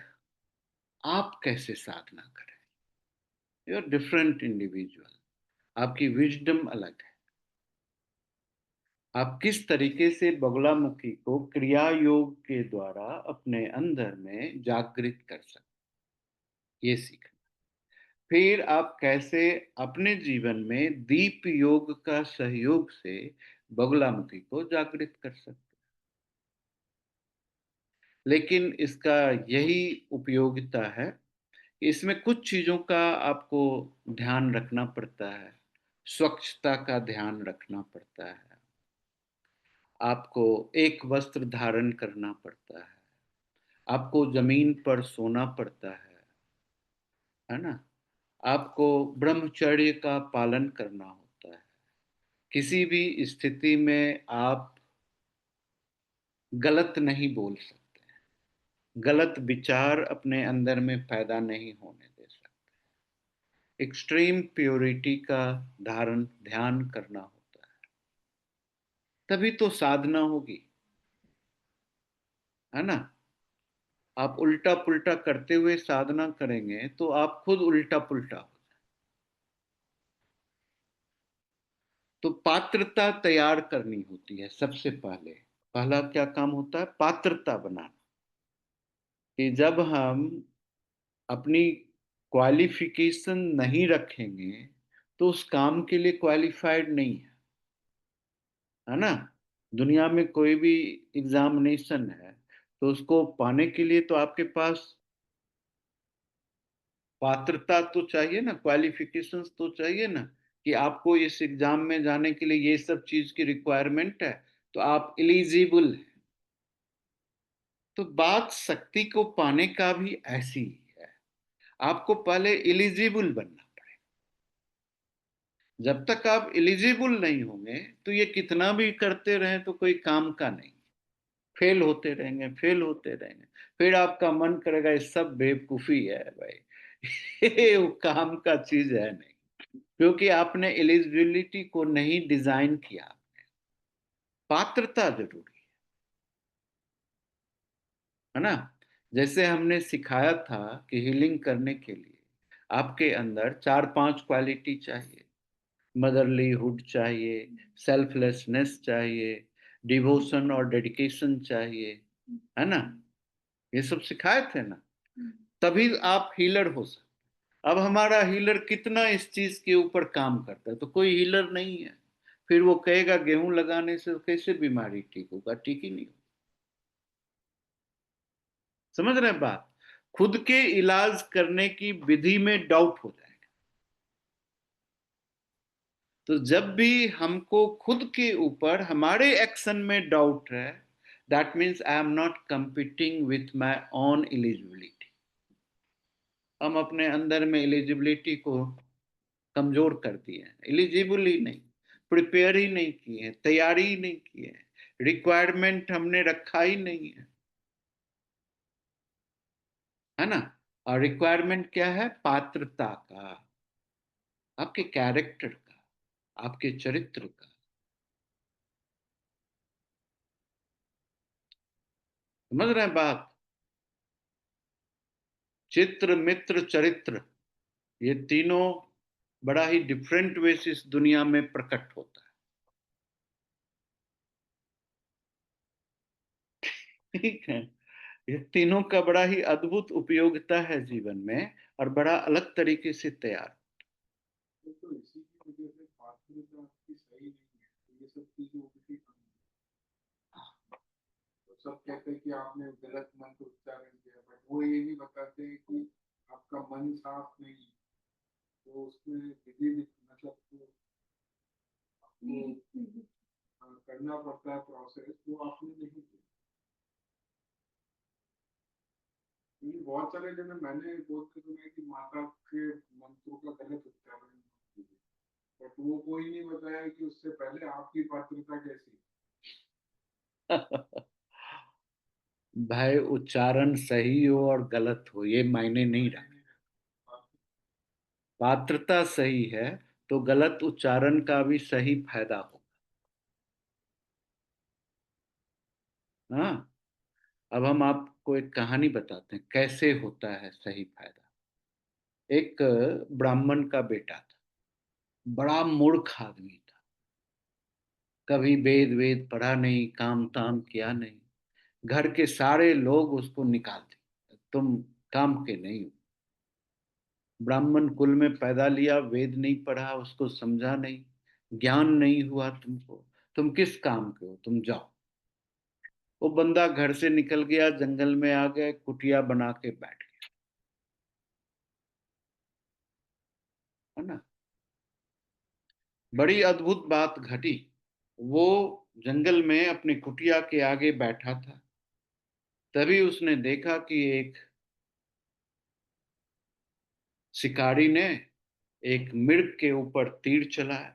आप कैसे साधना करें। यू आर डिफरेंट इंडिविजुअल, आपकी विजडम अलग है। आप किस तरीके से बगलामुखी को क्रिया योग के द्वारा अपने अंदर में जागृत कर सकते, ये सीखना। फिर आप कैसे अपने जीवन में दीप योग का सहयोग से बगलामुखी को जागृत कर सकते। लेकिन इसका यही उपयोगिता है, इसमें कुछ चीजों का आपको ध्यान रखना पड़ता है। स्वच्छता का ध्यान रखना पड़ता है, आपको एक वस्त्र धारण करना पड़ता है, आपको जमीन पर सोना पड़ता है ना। आपको ब्रह्मचर्य का पालन करना होता है। किसी भी स्थिति में आप गलत नहीं बोल सकते, गलत विचार अपने अंदर में पैदा नहीं होने दे सकते। एक्सट्रीम प्योरिटी का धारण ध्यान करना होता है, तभी तो साधना होगी, है ना। आप उल्टा पुल्टा करते हुए साधना करेंगे तो आप खुद उल्टा पुल्टा। तो पात्रता तैयार करनी होती है सबसे पहले। पहला क्या काम होता है? पात्रता बनाना। कि जब हम अपनी क्वालिफिकेशन नहीं रखेंगे तो उस काम के लिए क्वालिफाइड नहीं है ना। दुनिया में कोई भी एग्जामिनेशन है तो उसको पाने के लिए तो आपके पास पात्रता तो चाहिए ना, क्वालिफिकेशंस तो चाहिए ना। कि आपको इस एग्जाम में जाने के लिए ये सब चीज की रिक्वायरमेंट है तो आप एलिजिबल हैं। तो बात शक्ति को पाने का भी ऐसी ही है। आपको पहले एलिजिबल बनना पड़ेगा। जब तक आप एलिजिबल नहीं होंगे तो ये कितना भी करते रहें तो कोई काम का नहीं। फेल होते रहेंगे, फेल होते रहेंगे। फिर आपका मन करेगा ये सब बेवकूफी है भाई। ये वो काम का चीज है नहीं। क्योंकि आपने एलिजिबिलिटी को नहीं डिजाइन किया। पात्रता जरूरी है ना। जैसे हमने सिखाया था कि हीलिंग करने के लिए आपके अंदर 4-5 क्वालिटी चाहिए। मदरलीहुड चाहिए, सेल्फलेसनेस चाहिए, डिवोशन और डेडिकेशन चाहिए, है ना। ये सब सिखाए थे ना। तभी आप हीलर हो सकते। अब हमारा हीलर कितना इस चीज के ऊपर काम करता है? तो कोई हीलर नहीं है। फिर वो कहेगा गेहूं लगाने से कैसे बीमारी ठीक होगा? ठीक ही नहीं होगा। समझ रहे हैं बात? खुद के इलाज करने की विधि में डाउट हो जाएगा। तो जब भी हमको खुद के ऊपर हमारे एक्शन में डाउट है, that means I am not competing with my on eligibility. हम अपने अंदर में एलिजिबिलिटी को कमजोर कर दिए हैं। एलिजिबल ही नहीं, प्रिपेयर ही नहीं किए हैं, तैयारी ही नहीं की है, रिक्वायरमेंट हमने रखा ही नहीं है ना। और रिक्वायरमेंट क्या है? पात्रता का, आपके कैरेक्टर का, आपके चरित्र का। समझ रहे हैं बात? चित्र, मित्र, चरित्र, ये तीनों बड़ा ही डिफरेंट वे से इस दुनिया में प्रकट होता है। ठीक है। ये तीनों का बड़ा ही अद्भुत उपयोगिता है जीवन में और बड़ा अलग तरीके से तैयार। तो इसी की वजह से पात्रता आपकी सही नहीं है, तो ये सब चीजें उल्टी तो सब कहते हैं कि आपने गलत मंत्र उच्चारण किया, बट वो ये नहीं बताते हैं कि आपका मन साफ नहीं है, तो उसमें विधि मतलब तो आपको करना पड़ता है प्रोसेस, वो आपने नहीं किया। क्योंकि बहुत सारे जगह मैंने बोलते सुना कि माता के मंत्रों का गलत उच्चारण, बट वो कोई नहीं बताया कि उससे पहले आपकी पात्रता कैसी। भाई उच्चारण सही हो और गलत हो ये मायने नहीं रखता। पात्रता सही है तो गलत उच्चारण का भी सही फायदा हो। हाँ। अब हम आपको एक कहानी बताते हैं कैसे होता है सही फायदा। एक ब्राह्मण का बेटा था। बड़ा मूर्ख आदमी था। कभी वेद वेद पढ़ा नहीं, काम ताम किया नहीं। घर के सारे लोग उसको निकाल दिए, तुम काम के नहीं हो। ब्राह्मण कुल में पैदा लिया, वेद नहीं पढ़ा, उसको समझा नहीं, ज्ञान नहीं हुआ तुमको। तुम किस काम के हो? तुम जाओ। वो बंदा घर से निकल गया, जंगल में आ गए, कुटिया बना के बैठ गया, है ना। बड़ी अद्भुत बात घटी। वो जंगल में अपनी कुटिया के आगे बैठा था। तभी उसने देखा कि एक शिकारी ने एक मृग के ऊपर तीर चलाया।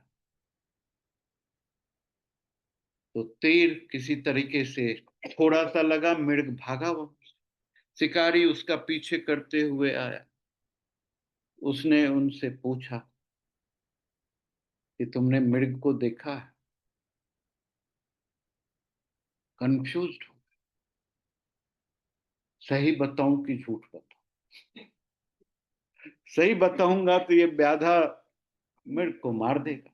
तो तीर किसी तरीके से थोड़ा सा लगा, मृग भागा। वो शिकारी उसका पीछे करते हुए आया। उसने उनसे पूछा कि तुमने मृग को देखा है? कंफ्यूज्ड हो। सही बताऊं कि झूठ बताऊं? सही बताऊंगा तो ये व्याधा मृग को मार देगा,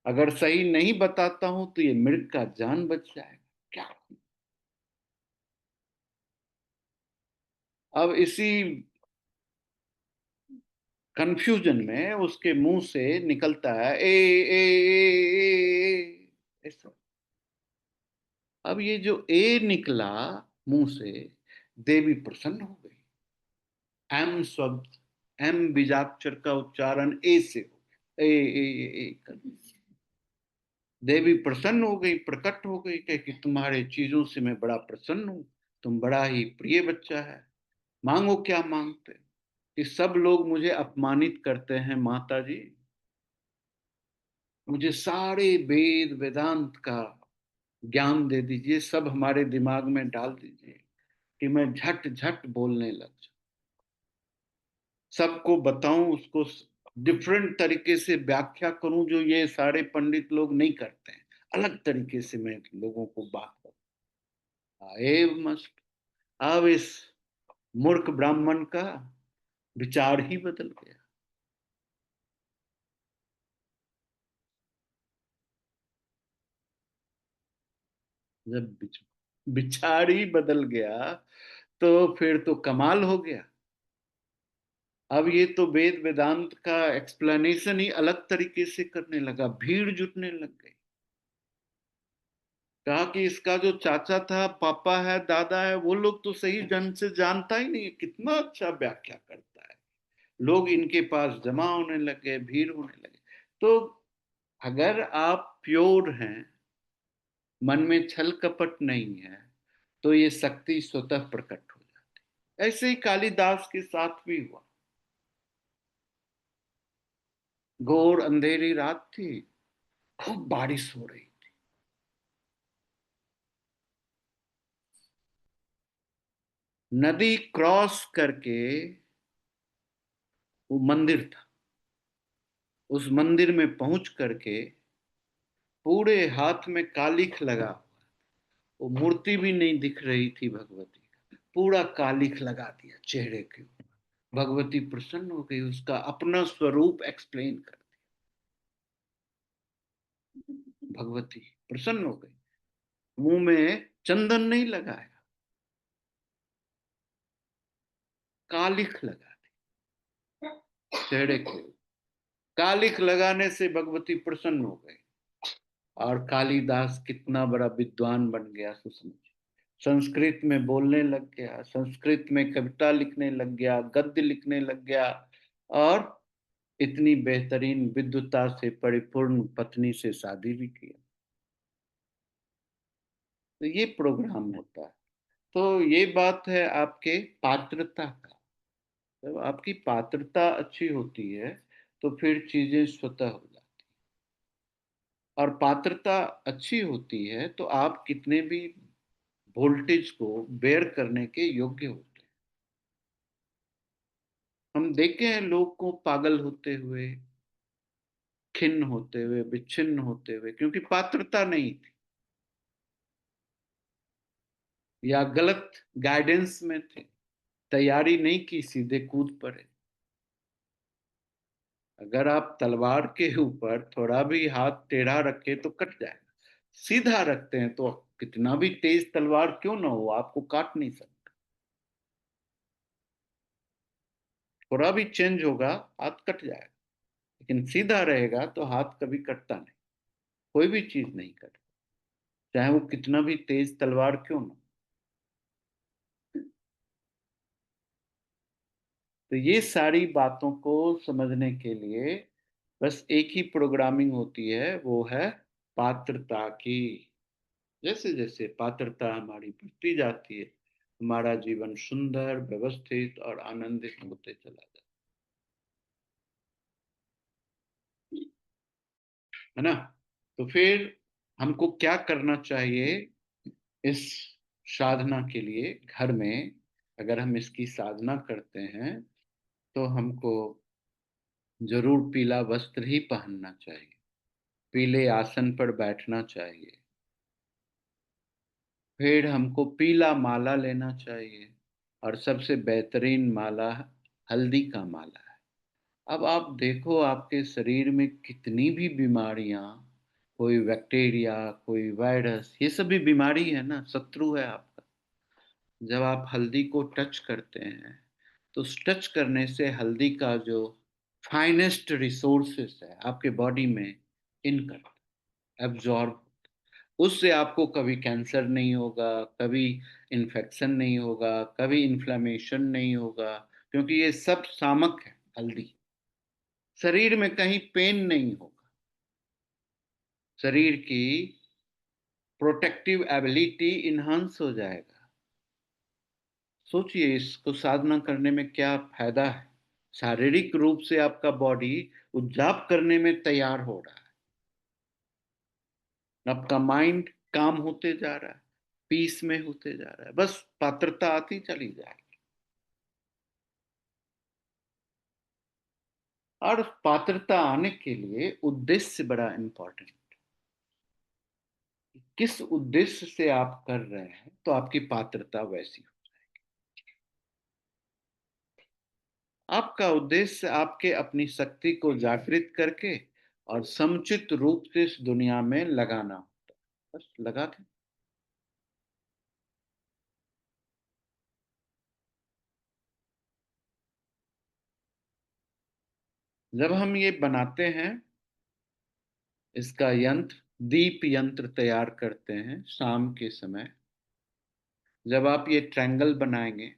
अगर सही नहीं बताता हूं तो ये मृग का जान बच जाएगा। क्या? अब इसी कंफ्यूजन में उसके मुंह से निकलता है ए ऐसा। अब ये जो ए निकला मुंह से, देवी प्रसन्न हो गई। एम शब्द, एम बीजाक्षर का उच्चारण ए से हो गया, ए। देवी प्रसन्न हो गई, प्रकट हो गई कि तुम्हारे चीजों से मैं बड़ा प्रसन्न हूं, तुम बड़ा ही प्रिय बच्चा है, मांगो क्या मांगते। कि सब लोग मुझे अपमानित करते हैं माता जी, मुझे सारे वेद वेदांत का ज्ञान दे दीजिए, सब हमारे दिमाग में डाल दीजिए कि मैं झट झट बोलने लग जाऊं, सबको बताऊं, उसको डिफरेंट तरीके से व्याख्या करूं जो ये सारे पंडित लोग नहीं करते हैं, अलग तरीके से मैं लोगों को बात करूं। मस्त। अब इस मूर्ख ब्राह्मण का विचार ही बदल गया। जब विचार ही बदल गया तो फिर तो कमाल हो गया। अब ये तो वेद वेदांत का एक्सप्लेनेशन ही अलग तरीके से करने लगा, भीड़ जुटने लग गई। कहा कि इसका जो चाचा था, पापा है, दादा है, वो लोग तो सही ढंग से जानता ही नहीं, कितना अच्छा व्याख्या करता है। लोग इनके पास जमा होने लगे, भीड़ होने लगे। तो अगर आप प्योर हैं, मन में छल कपट नहीं है, तो ये शक्ति स्वतः प्रकट हो जाती। ऐसे ही कालिदास के साथ भी हुआ। घोर अंधेरी रात थी, खूब बारिश हो रही, नदी क्रॉस करके वो मंदिर था, उस मंदिर में पहुंच करके पूरे हाथ में कालिख लगा, वो मूर्ति भी नहीं दिख रही थी भगवती का, पूरा कालिख लगा दिया चेहरे के ऊपर। भगवती प्रसन्न हो गई, उसका अपना स्वरूप एक्सप्लेन कर दिया। भगवती प्रसन्न हो गई, मुंह में चंदन नहीं लगाया, कालिख लगा दी चेहरे के ऊपर। कालिख लगाने से भगवती प्रसन्न हो गई, और कालिदास कितना बड़ा विद्वान बन गया सुसमझ, संस्कृत में बोलने लग गया, संस्कृत में कविता लिखने लग गया, गद्य लिखने लग गया, और इतनी बेहतरीन विद्वता से परिपूर्ण पत्नी से शादी भी किया। तो ये प्रोग्राम होता है। तो ये बात है आपके पात्रता का। जब आपकी पात्रता अच्छी होती है तो फिर चीजें स्वतः हो जाती, और पात्रता अच्छी होती है तो आप कितने भी वोल्टेज को बेयर करने के योग्य होते हैं। हम देखे हैं लोग को पागल होते हुए, खिन्न होते हुए, विच्छिन्न होते हुए, क्योंकि पात्रता नहीं थी या गलत गाइडेंस में थे, तैयारी नहीं की, सीधे कूद पड़े। अगर आप तलवार के ऊपर थोड़ा भी हाथ टेढ़ा रखे तो कट जाएगा, सीधा रखते हैं तो कितना भी तेज तलवार क्यों ना हो आपको काट नहीं सकता। थोड़ा भी चेंज होगा हाथ कट जाएगा, लेकिन सीधा रहेगा तो हाथ कभी कटता नहीं, कोई भी चीज नहीं कटता, चाहे वो कितना भी तेज तलवार क्यों ना। तो ये सारी बातों को समझने के लिए बस एक ही प्रोग्रामिंग होती है, वो है पात्रता की। जैसे जैसे पात्रता हमारी बढ़ती जाती है, हमारा जीवन सुंदर, व्यवस्थित और आनंदित होते चला जाता है ना। तो फिर हमको क्या करना चाहिए इस साधना के लिए? घर में अगर हम इसकी साधना करते हैं तो हमको जरूर पीला वस्त्र ही पहनना चाहिए, पीले आसन पर बैठना चाहिए, फिर हमको पीला माला लेना चाहिए, और सबसे बेहतरीन माला हल्दी का माला है। अब आप देखो आपके शरीर में कितनी भी बीमारियां, कोई बैक्टीरिया, कोई वायरस, ये सब भी बीमारी है ना, शत्रु है आपका। जब आप हल्दी को टच करते हैं तो टच करने से हल्दी का जो फाइनेस्ट रिसोर्सेस है आपके बॉडी में इन करता, एब्जॉर्ब, उससे आपको कभी कैंसर नहीं होगा, कभी इन्फेक्शन नहीं होगा, कभी इन्फ्लेमेशन नहीं होगा, क्योंकि ये सब सामक है हल्दी। शरीर में कहीं पेन नहीं होगा, शरीर की प्रोटेक्टिव एबिलिटी इन्हांस हो जाएगा। सोचिए इसको साधना करने में क्या फायदा है। शारीरिक रूप से आपका बॉडी उजाप करने में तैयार हो रहा है, आपका माइंड काम होते जा रहा है, पीस में होते जा रहा है, बस पात्रता आती चली जाएगी। और पात्रता आने के लिए उद्देश्य बड़ा इंपॉर्टेंट। किस उद्देश्य से आप कर रहे हैं तो आपकी पात्रता वैसी हो। आपका उद्देश्य आपके अपनी शक्ति को जागृत करके और समुचित रूप से इस दुनिया में लगाना होता है, बस लगा के। जब हम ये बनाते हैं, इसका यंत्र, दीप यंत्र तैयार करते हैं शाम के समय, जब आप ये ट्रायंगल बनाएंगे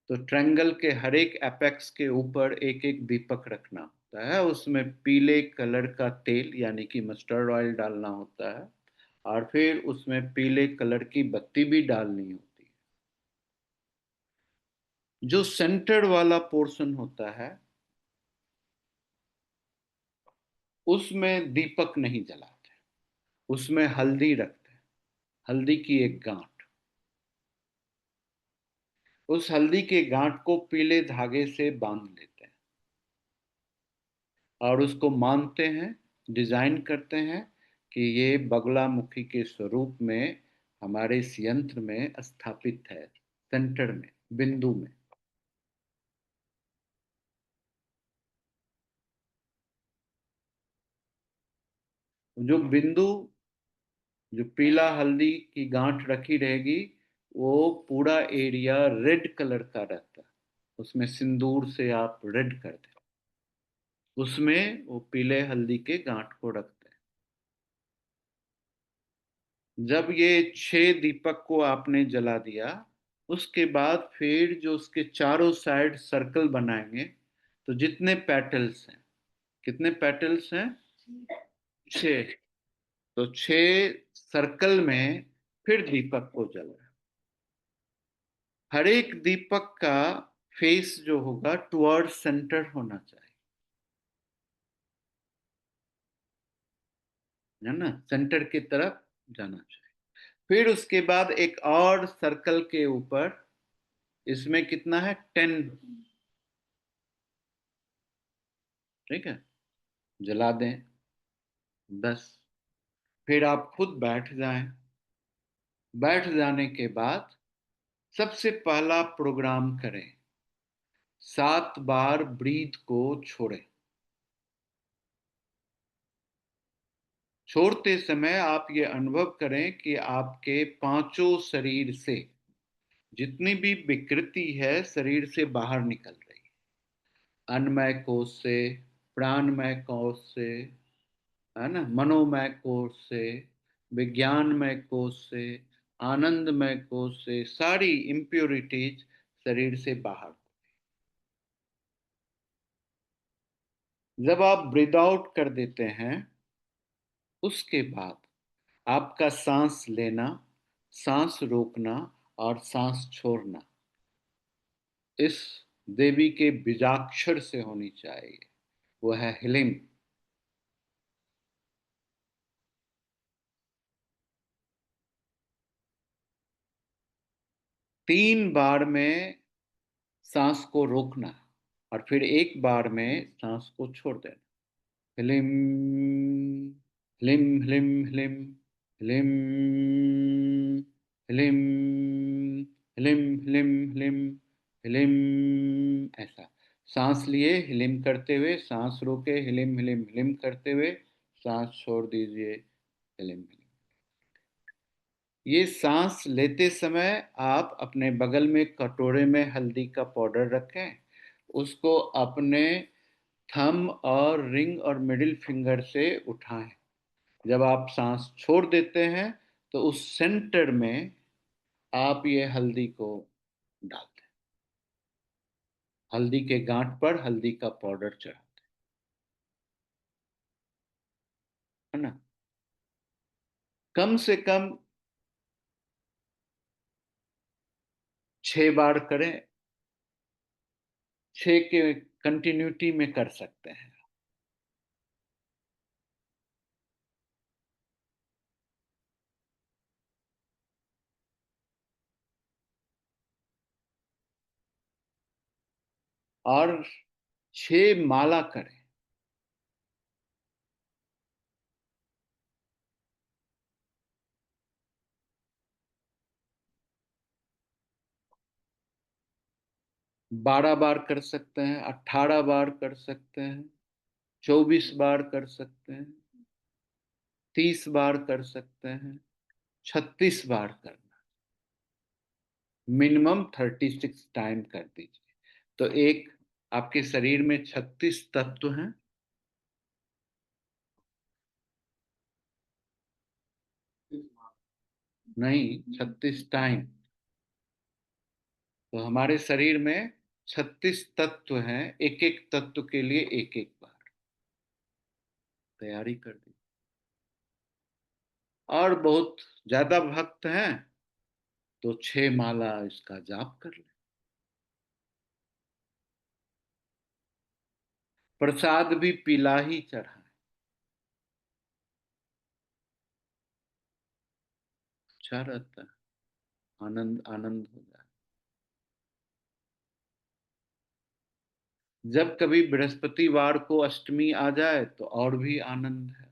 तो ट्रायंगल के हर एक एपेक्स के ऊपर एक एक दीपक रखना होता है, उसमें पीले कलर का तेल यानी कि मस्टर्ड ऑयल डालना होता है, और फिर उसमें पीले कलर की बत्ती भी डालनी होती है। जो सेंटर वाला पोर्शन होता है उसमें दीपक नहीं जलाते, उसमें हल्दी रखते हैं, हल्दी की एक गांठ। उस हल्दी के गांठ को पीले धागे से बांध लेते हैं और उसको मानते हैं, डिजाइन करते हैं कि ये बगुलामुखी के स्वरूप में हमारे इस यंत्र में स्थापित है, सेंटर में, बिंदु में। जो बिंदु, जो पीला हल्दी की गांठ रखी रहेगी, वो पूरा एरिया रेड कलर का रहता है, उसमें सिंदूर से आप रेड कर दें, उसमें वो पीले हल्दी के गांठ को रखते हैं। जब ये 6 दीपक को आपने जला दिया, उसके बाद फिर जो उसके चारों साइड सर्कल बनाएंगे, तो जितने पेटल्स हैं, कितने पेटल्स हैं? 6। तो 6 सर्कल में फिर दीपक को जलाए। हर एक दीपक का फेस जो होगा टुवर्ड सेंटर होना चाहिए, है ना, सेंटर की तरफ जाना चाहिए। फिर उसके बाद एक और सर्कल के ऊपर, इसमें कितना है? 10। ठीक है, जला दें 10। फिर आप खुद बैठ जाएं। बैठ जाने के बाद सबसे पहला प्रोग्राम करें, 7 बार ब्रीथ को छोड़ें। छोड़ते समय आप ये अनुभव करें कि आपके पांचों शरीर से जितनी भी विकृति है शरीर से बाहर निकल रही है। अन्नमय कोश से, प्राणमय कोश से, है ना, मनोमय कोश से, विज्ञानमय कोश से, आनंदमय कोश से, सारी इम्प्योरिटीज शरीर से बाहर। जब आप ब्रीद आउट कर देते हैं, उसके बाद आपका सांस लेना, सांस रोकना और सांस छोड़ना इस देवी के बीजाक्षर से होनी चाहिए, वो है हिलिम। 3 बार में सांस को रोकना और फिर 1 बार में सांस को छोड़ देना। हिलिम, हिलिम, हिलिम, हिलिम, हिलिम। हिलिम हिलिम हिलिम हिलिम हिलिम, ऐसा सांस लिए हिलिम करते हुए, सांस रोके हिलिम हिलिम हिलिम करते हुए, सांस छोड़ दीजिए हिलिम हिलिम। ये सांस लेते समय आप अपने बगल में कटोरे में हल्दी का पाउडर रखें, उसको अपने थंब और रिंग और मिडिल फिंगर से उठाएं। जब आप सांस छोड़ देते हैं तो उस सेंटर में आप ये हल्दी को डाल दें। हल्दी के गांठ पर हल्दी का पाउडर चढ़ाते है ना। कम से कम 6 बार करें, 6 के कंटिन्यूटी में कर सकते हैं। और 6 माला करें। बारह बार कर सकते हैं, 18 बार कर सकते हैं, 24 बार कर सकते हैं, 30 बार कर सकते हैं, 36 बार करना। मिनिमम 36 टाइम कर दीजिए। तो एक आपके शरीर में 36 तत्व हैं। नहीं, 36 टाइम। तो हमारे शरीर में 36 तत्व हैं, एक एक तत्व के लिए एक एक बार तैयारी कर दी। और बहुत ज्यादा भक्त हैं तो 6 माला इसका जाप कर ले। प्रसाद भी पीला ही चढ़ाए, अच्छा रहता है, आनंद आनंद हो जाए। जब कभी बृहस्पतिवार को अष्टमी आ जाए तो और भी आनंद है।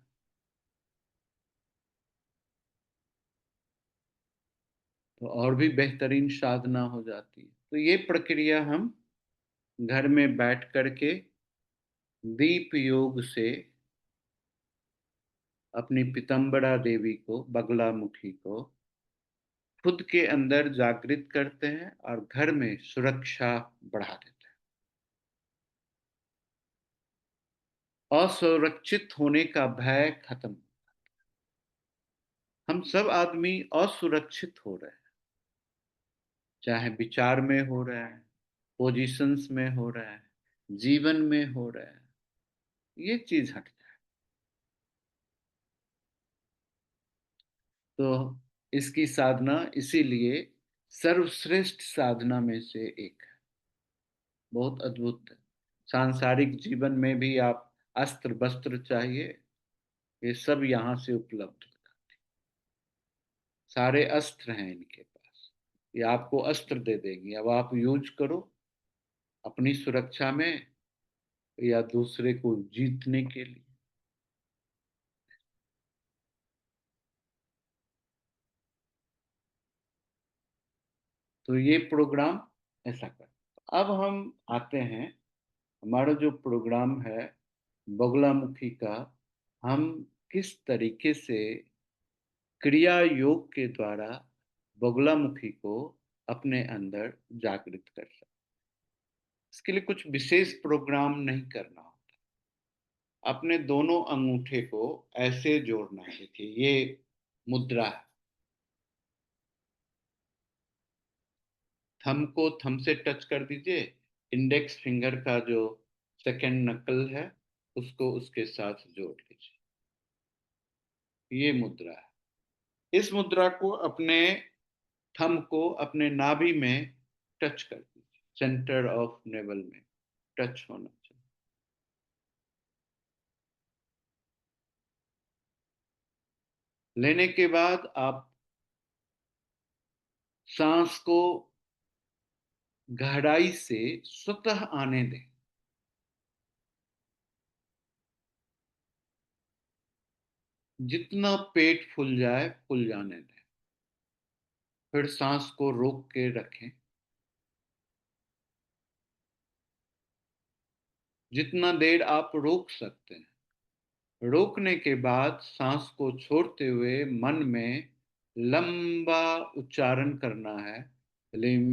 तो और भी बेहतरीन साधना हो जाती है। तो ये प्रक्रिया हम घर में बैठ करके दीप योग से अपनी पीताम्बरा देवी को, बगला मुखी को खुद के अंदर जागृत करते हैं और घर में सुरक्षा बढ़ा देते हैं। असुरक्षित होने का भय खत्म। हम सब आदमी असुरक्षित हो रहे हैं, चाहे विचार में हो रहा है, पोजीशंस में हो रहा है, जीवन में हो रहा है। ये चीज हट जाए तो इसकी साधना इसीलिए सर्वश्रेष्ठ साधना में से एक है। बहुत अद्भुत है। सांसारिक जीवन में भी आप अस्त्र वस्त्र चाहिए, ये सब यहाँ से उपलब्ध है। सारे अस्त्र हैं इनके पास, ये आपको अस्त्र दे देंगी। अब आप यूज करो अपनी सुरक्षा में या दूसरे को जीतने के लिए। तो ये प्रोग्राम ऐसा कर। अब हम आते हैं, हमारा जो प्रोग्राम है बगुलामुखी का, हम किस तरीके से क्रिया योग के द्वारा बगुलामुखी को अपने अंदर जागृत कर सकते। इसके लिए कुछ विशेष प्रोग्राम नहीं करना होता। अपने दोनों अंगूठे को ऐसे जोड़ना है। देखिए ये मुद्रा है। थंब को थंब से टच कर दीजिए, इंडेक्स फिंगर का जो सेकंड नकल है उसको उसके साथ जोड़ लीजिए। ये मुद्रा है। इस मुद्रा को अपने थंब को अपने नाभि में टच कर दीजिए, सेंटर ऑफ नेवल में टच होना चाहिए। लेने के बाद आप सांस को गहराई से स्वतः आने दें। जितना पेट फूल जाए फूल जाने दें। फिर सांस को रोक के रखें। जितना देर आप रोक सकते हैं। रोकने के बाद सांस को छोड़ते हुए मन में लंबा उच्चारण करना है। लिम।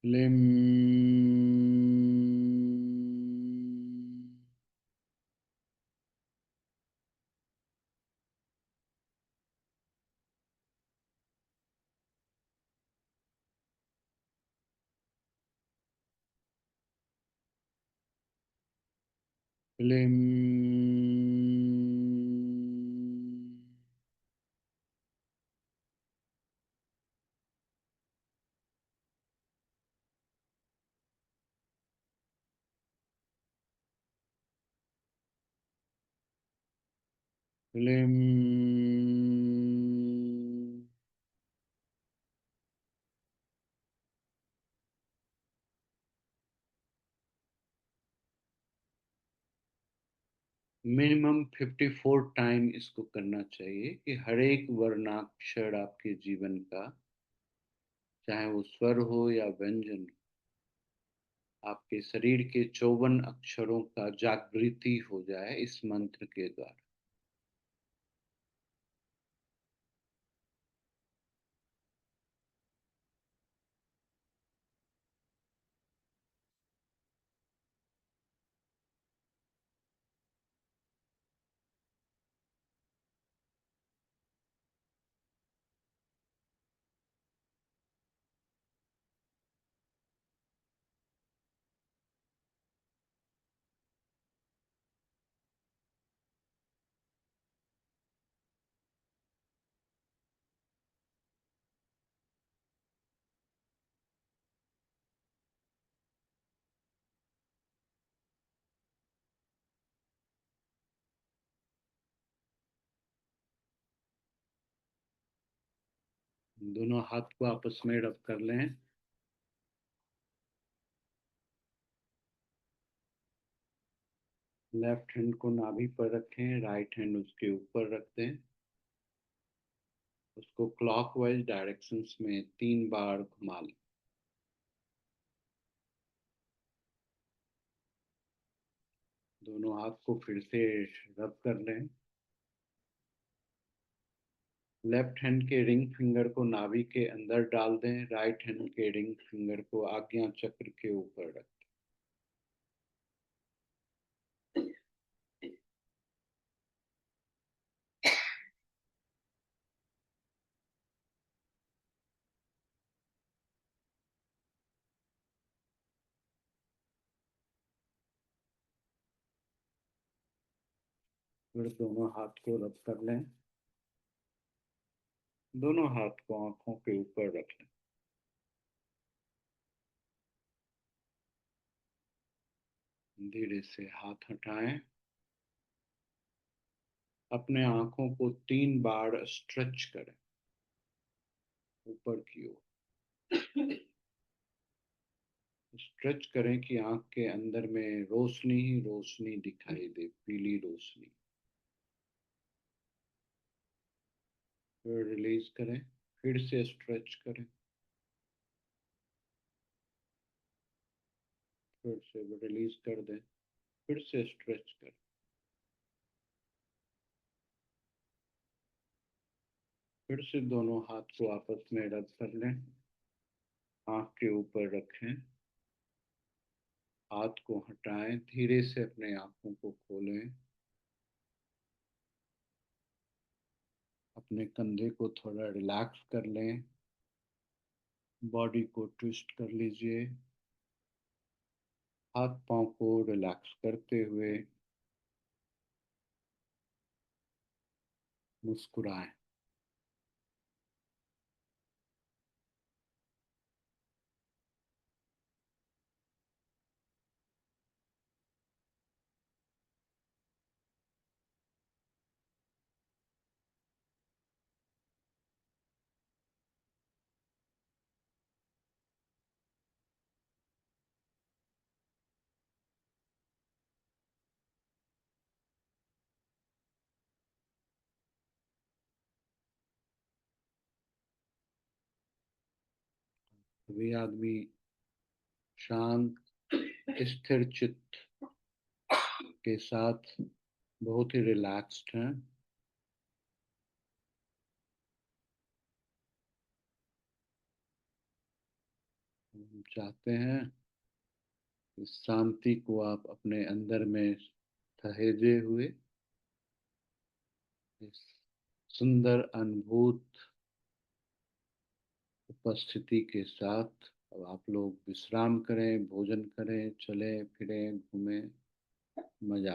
लिम। लिम। लिम। मिनिमम 54 टाइम इसको करना चाहिए कि हर एक वर्णाक्षर आपके जीवन का, चाहे वो स्वर हो या व्यंजन, आपके शरीर के 54 अक्षरों का जागृति हो जाए इस मंत्र के द्वारा। दोनों हाथ को आपस में रब कर लें। लेफ्ट हैंड को नाभि पर रखें, राइट हैंड उसके ऊपर रख दें। उसको क्लॉकवाइज डायरेक्शंस में 3 बार घुमा लें। दोनों हाथ को फिर से रब कर लें। लेफ्ट हैंड के रिंग फिंगर को नाभि के अंदर डाल दें, राइट हैंड के रिंग फिंगर को आज्ञा चक्र के ऊपर रखें। फिर दोनों हाथ को रब कर लें। दोनों हाथ को आंखों के ऊपर रख लें। धीरे से हाथ हटाएं। अपने आंखों को 3 बार स्ट्रेच करें ऊपर की ओर। स्ट्रेच करें कि आंख के अंदर में रोशनी ही रोशनी दिखाई दे, पीली रोशनी। फिर रिलीज करें। फिर से स्ट्रेच करें। फिर से रिलीज कर दें। फिर से स्ट्रेच करें। फिर से दोनों हाथ को आपस में रब कर लें। आंख के ऊपर रखें। हाथ को हटाएं। धीरे से अपने आंखों को खोलें। अपने कंधे को थोड़ा रिलैक्स कर लें। बॉडी को ट्विस्ट कर लीजिए। हाथ पांव को रिलैक्स करते हुए मुस्कुराएं। सभी आदमी शांत स्थिर चित्त के साथ बहुत ही रिलैक्स्ड हैं। हम चाहते हैं इस शांति को आप अपने अंदर में सहेजे हुए इस सुंदर अनुभूत उपस्थिति के साथ अब आप लोग विश्राम करें, भोजन करें, चलें फिरें, घूमें, मजा